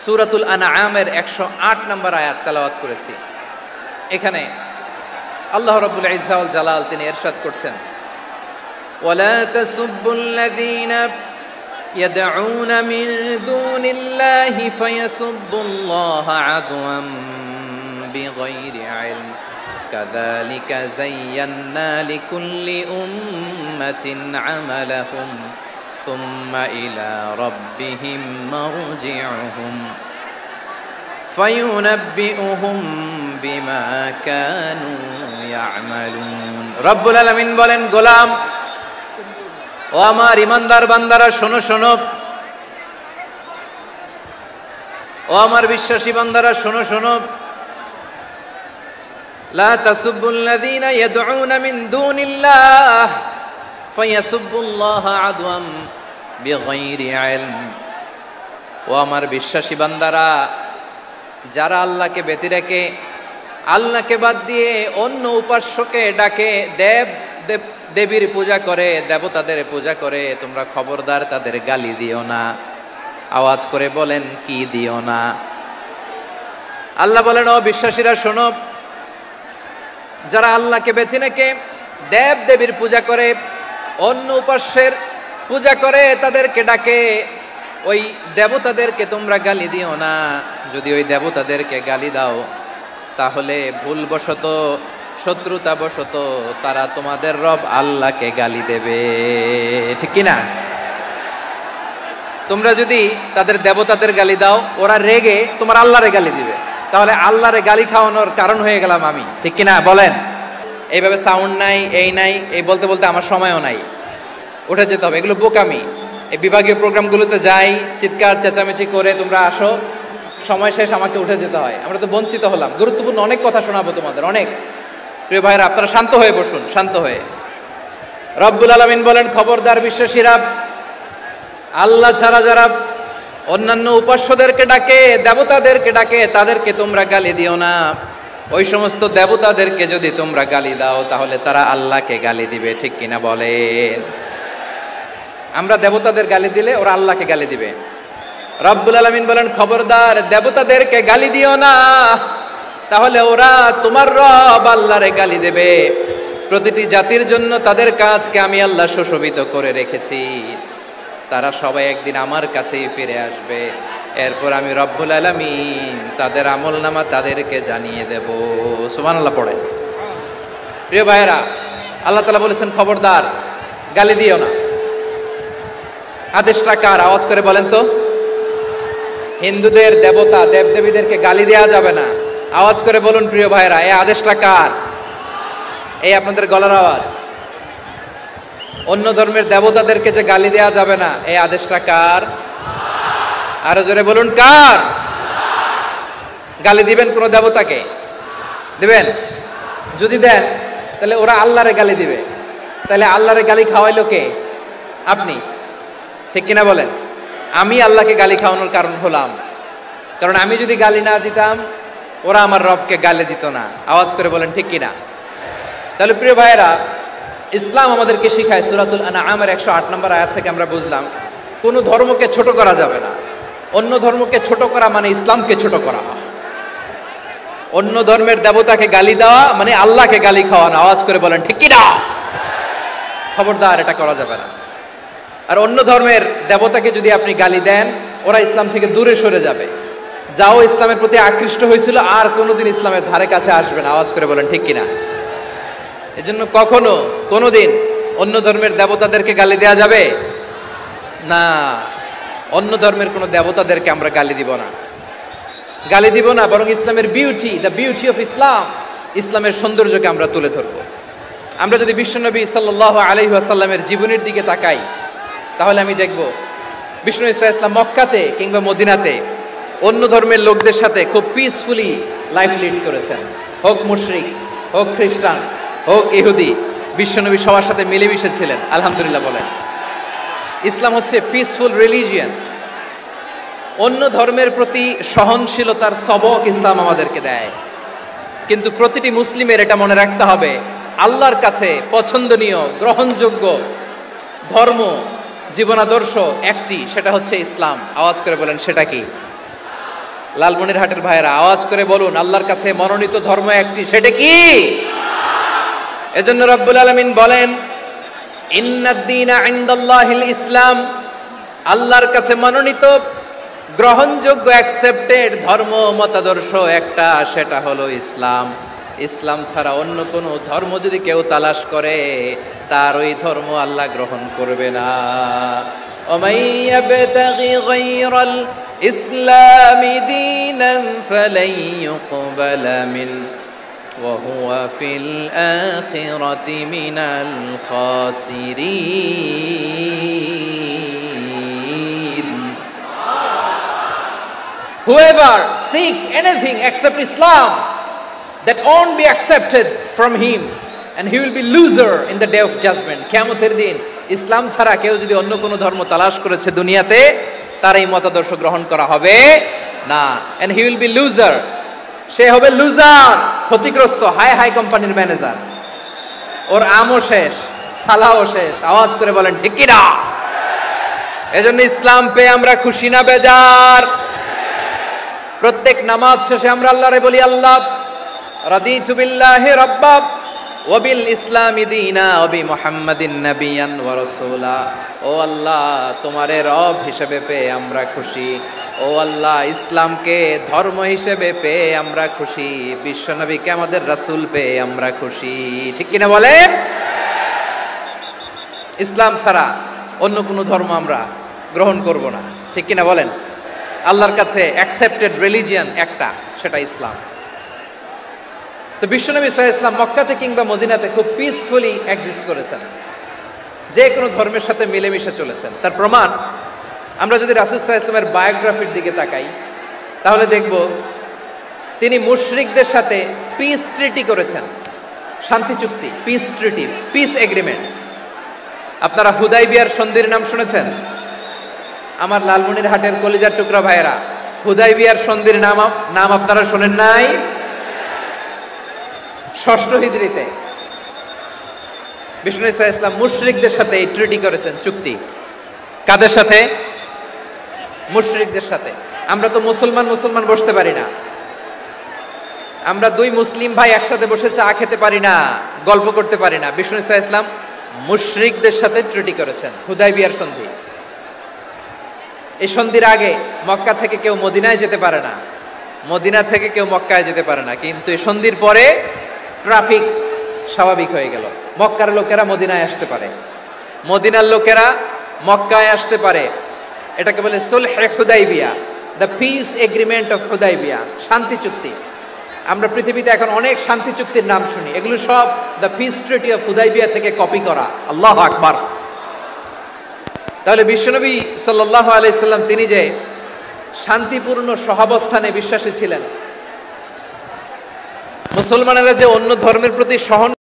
সূরাতুল আনআমের 108 নম্বর আয়াত তেলাওয়াত করেছি। এখানে আল্লাহ রাব্বুল ইজ্জা ওয়াল জালাল তিনি ইরশাদ করছেন, ওয়ালা তাসুব্বুল্লাযীনা ইয়াদউনা মিন দুনিল্লাহি ফায়াসুব্বুল্লাহা আদওয়াম বিগাইরি ইলম কাযালিকা যায়্যান্না লিকুল্লি উম্মাতিন আমালাহুম সুম্মা ইলা রাব্বিহিম মারজিউহুম ফায়ুনাব্বিউহুম বিমা কানু ইয়ামালুন। রব্বুল আলামিন বলেন, গোলাম ও আমার ইমানদার বান্দারা শোনো শোনো, ও আমার বিশ্বাসী বান্দারা শোনো শোনো, লা তাসুব্বুল্লাযীনা ইয়াদউনা মিন দুনিল্লাহ ফায়াসুব্বুল্লাহা আদওয়াম বিগাইরি ইলম। ও আমার বিশ্বাসী বান্দারা, যারা আল্লাহকে ব্যতি রেখে, আল্লাহকে বাদ দিয়ে অন্য উপাস্যকে ডাকে, দেবীর পূজা করে, দেবতাদের পূজা করে, তোমরা খবরদার তাদের গালি দিও না। আওয়াজ করে বলেন, কি দিও না? আল্লাহ বলেন, ও বিশ্বাসীরা শোনো, যারা আল্লাহকে বেছে রেখে দেব দেবীর পূজা করে, অন্য উপাস্যের পূজা করে, তাদেরকে ডাকে, ওই দেবতাদেরকে তোমরা গালি দিও না। যদি ওই দেবতাদেরকে গালি দাও তাহলে ভুলবশত, শত্রুতাবশত তারা তোমাদের রব আল্লাহকে গালি দেবে, ঠিক কিনা? তোমরা যদি তাদের দেবতাদের গালি দাও, ওরা রেগে তোমার আল্লাহরে গালি দিবে, তাহলে আল্লাহরে গালি খাওয়ানোর কারণ হয়ে গেলাম আমি, ঠিক কিনা বলেন? এইভাবে সাউন্ড নাই, এই নাই, এই বলতে বলতে আমার সময়ও নাই, উঠে যেতে হবে। এগুলো বোকামি। এই বিভাগীয় প্রোগ্রামগুলোতে যাই, চিৎকার চেঁচামেচি করে তোমরা আসো, সময় শেষ, আমাকে উঠে যেতে হয়। আমরা তো বঞ্চিত হলাম। গুরুত্বপূর্ণ অনেক কথা শোনাবো তোমাদের, অনেক। প্রিয় ভাইরা, আপনারা শান্ত হয়ে বসুন, শান্ত হয়ে। রব্বুল আলামিন বলেন, খবরদার বিশ্বাসীরা, আল্লাহ ছাড়া যারা অন্যান্য উপাস্যদেরকে ডাকে, দেবতাদেরকে ডাকে, তাদেরকে তোমরা গালি দিও না। ওই সমস্ত দেবতাদেরকে যদি তোমরা গালি দাও তাহলে তারা আল্লাহকে গালি দিবে, ঠিক কিনা বলেন? আমরা দেবতাদের গালি দিলে ওরা আল্লাহকে গালি দিবে। রব্বুল আলামিন বলেন, খবরদার দেবতাদেরকে গালি দিও না, তাহলে ওরা তোমার রব আল্লাহরে গালি দেবে। প্রতিটি জাতির জন্য তাদের কাজকে আমি আল্লাহ সুশোভিত করে রেখেছি, তারা সবাই একদিন আমার কাছেই ফিরে আসবে। এরপর আমি রব্বুল আলামিন তাদের আমলনামা তাদেরকে জানিয়ে দেব। সুবহানাল্লাহ পড়ে। প্রিয় ভাইয়েরা, আল্লাহ তাআলা বলেছেন, খবরদার গালি দিও না। আদেশটা কার? আওয়াজ করে বলেন তো। হিন্দুদের দেবতা দেবদেবীদেরকে গালি দেওয়া যাবে না। আওয়াজ করে বলুন প্রিয় ভাইয়েরা, এই আদেশটা কার? এই আপনাদের গলার আওয়াজ। অন্য ধর্মের দেবতাদেরকে যে গালি দেওয়া যাবে না, এই আদেশটা কার? আরো জোরে বলুন, কার? গালি দিবেন কোন দেবতাকে? দিবেন? যদি দেন তাহলে ওরা আল্লাহরে গালি দিবে, তাহলে আল্লাহরে গালি খাওয়াইলো কে? আপনি, ঠিক কিনা বলেন? আমি আল্লাহকে গালি খাওয়ানোর কারণ হলাম, কারণ আমি যদি গালি না দিতাম ওরা আমার রবকে গালি দিত না। আওয়াজ করে বলেন ঠিক কিনা? তাহলে প্রিয় ভাইয়েরা, ইসলাম আমাদেরকে শিখায়, সূরাতুল আনআমের 108 নম্বর আয়াত থেকে আমরা বুঝলাম কোন ধর্মকে ছোট করা যাবে না। অন্য ধর্মকে ছোট করা মানে ইসলামকে ছোট করা। অন্য ধর্মের দেবতাকে গালি দেওয়া মানে আল্লাহকে গালি খাওয়ানো। আওয়াজ করে বলেন ঠিক কিনা? খবরদার, এটা করা যাবে না। আর অন্য ধর্মের দেবতাকে যদি আপনি গালি দেন, ওরা ইসলাম থেকে দূরে সরে যাবে। যাও ইসলামের প্রতি আকৃষ্ট হয়েছিল আর কোনোদিন ইসলামের ধারে কাছে আসবে না। আওয়াজ করে বলেন ঠিক কিনা? এজন্য কখনো কোনোদিন অন্য ধর্মের দেবতাদেরকে গালি দেওয়া যাবে না। অন্য ধর্মের কোনো দেবতাদেরকে আমরা গালি দিব না, গালি দিব না, বরং ইসলামের beauty, the beauty of Islam, ইসলামের সৌন্দর্যকে আমরা তুলে ধরব। আমরা যদি বিশ্বনবী সাল্লাল্লাহু আলাইহি ওয়াসাল্লামের জীবনের দিকে তাকাই, তাহলে আমি দেখব বিষ্ণু ইসলাম মক্কাতে কিংবা মদিনাতে অন্য ধর্মের লোকদের সাথে খুব পিসফুলি লাইফ লিড করেছেন। হোক মুশরিক, হোক খ্রিস্টান, হোক ইহুদি, বিশ্বনবী সবার সাথে মিলেমিশে ছিলেন। আলহামদুলিল্লাহ বলেন। ইসলাম হচ্ছে পিসফুল রিলিজিয়ান। অন্য ধর্মের প্রতি সহনশীলতার সবক ইসলাম আমাদেরকে দেয়। কিন্তু প্রতিটি মুসলিমের এটা মনে রাখতে হবে, আল্লাহর কাছে পছন্দনীয় গ্রহণযোগ্য ধর্ম, জীবনাদর্শ একটি, সেটা হচ্ছে ইসলাম। আওয়াজ করে বলেন সেটা কি? লালমনিরহাটের ভাইয়েরা আওয়াজ করে বলুন, আল্লাহর কাছে মনোনীত ধর্ম একটি, সেটা কি? এজন্য রব্বুল আলামিন বলেন, ইন্নাদ-দীনা ইনদাল্লাহিল ইসলাম, আল্লাহর কাছে মনোনীত গ্রহণযোগ্য অ্যাকসেপ্টেড ধর্ম মতাদর্শ একটা, সেটা হলো ইসলাম। ইসলাম ছাড়া অন্য কোনো ধর্ম যদি কেউ তালাশ করে, তার ওই ধর্ম আল্লাহ গ্রহণ করবে না। ওমাই ইয়াবতাগি গায়রাল ইসলামি দীনান ফালাই ইউকবালা মিন ওয়া হুয়া ফিল আখিরাতি মিনাল খাসিরিন। Whoever seek anything except Islam, that won't be accepted from him, and he will be loser in the day of judgment. কিয়ামতের দিন ইসলাম ছাড়া কেউ যদি অন্য কোনো ধর্ম তালাশ করেছে দুনিয়াতে, তার এই মতাদর্শ গ্রহণ করা হবে না। and he will be loser, সে হবে লুজার, ক্ষতিগ্রস্ত। হাই হাই কোম্পানির ম্যানেজার, ওর আমও শেষ, সালাও শেষ। আওয়াজ করে বলেন ঠিক কি না? এজন্য ইসলাম পেয়ে আমরা খুশি না বেজার? প্রত্যেক নামাজ শেষে আমরা আল্লাহরে বলি, আল্লাহ রাদিতু বিল্লাহি রাব্বা ওয়া বিল ইসলামি দীনা ওয়া বি মুহাম্মাদিন নাবিয়ান ওয়া রাসূলা। ও আল্লাহ, তোমারে রব হিসেবে পেয়ে আমরা খুশি। ও আল্লাহ, ইসলামকে ধর্ম হিসেবে পেয়ে আমরা খুশি। বিশ্বনবীকে আমাদের রাসূল পেয়ে আমরা খুশি। ঠিক কিনা বলেন? ইসলাম ছাড়া অন্য কোনো ধর্ম আমরা গ্রহণ করব না। ঠিক কিনা বলেন? আল্লাহর কাছে অ্যাকসেপ্টেড রিলিজিয়ান একটা, সেটা ইসলাম। তো বিশ্বনবী সাল্লাল্লাহু আলাইহি ওয়াসাল্লাম মক্কাতে কিংবা মদিনাতে খুব পিসফুলি এক্সিস্ট করেছেন, যে কোনো ধর্মের সাথে মিলেমিশে চলেছেন। তার প্রমাণ আমরা যদি রাসূল সাল্লাল্লাহু আলাইহি ওয়াসাল্লামের বায়োগ্রাফির দিকে তাকাই, তাহলে দেখব তিনি মুশরিকদের সাথে পিস ট্রিটি করেছেন, শান্তি চুক্তি, পিস ট্রিটি, পিস এগ্রিমেন্ট। আপনারা হুদাইবিয়ার সন্ধির নাম শুনেছেন? আমার লালমনিরহাটের কলিজার টুকরা ভাইয়েরা, হুদাইবিয়ার সন্ধির নাম আপনারা শোনেন নাই? 6ষ্ঠ হিজরিতে বিষ্ণু ইসলাম মুশরিকদের সাথে এই ট্রিটি করেছেন, চুক্তি। কাদের সাথে? মুশরিকদের সাথে। আমরা তো মুসলমান বসতে পারি না, আমরা দুই মুসলিম ভাই একসাথে বসে চা খেতে পারি না, গল্প করতে পারি না। বিষ্ণু ইসলাম মুশরিকদের সাথে ট্রিটি করেছেন, হুদাইবিয়ার সন্ধি। এই সন্ধির আগে মক্কা থেকে কেউ মদিনায় যেতে পারে না, মদিনা থেকে কেউ মক্কায় যেতে পারে না। কিন্তু এই সন্ধির পরে ট্রাফিক স্বাভাবিক হয়ে গেল। মক্কার লোকেরা মদিনায় আসতে পারে, মদিনার লোকেরা মক্কায় আসতে পারে। এটাকে বলে সুলহে হুদাইবিয়া, দ্য পিস এগ্রিমেন্ট অফ হুদাইবিয়া, শান্তি চুক্তি। আমরা পৃথিবীতে এখন অনেক শান্তি চুক্তির নাম শুনি, এগুলো সব the piece treaty of Hudaibiya থেকে কপি করা। আল্লাহু আকবার। তাহলে বিশ্বনবী সাল্লাল্লাহু আলাইহি সাল্লাম তিনি যে শান্তিপূর্ণ সহাবস্থানে বিশ্বাসী ছিলেন, মুসলমানেরা যে অন্য ধর্মের প্রতি সহন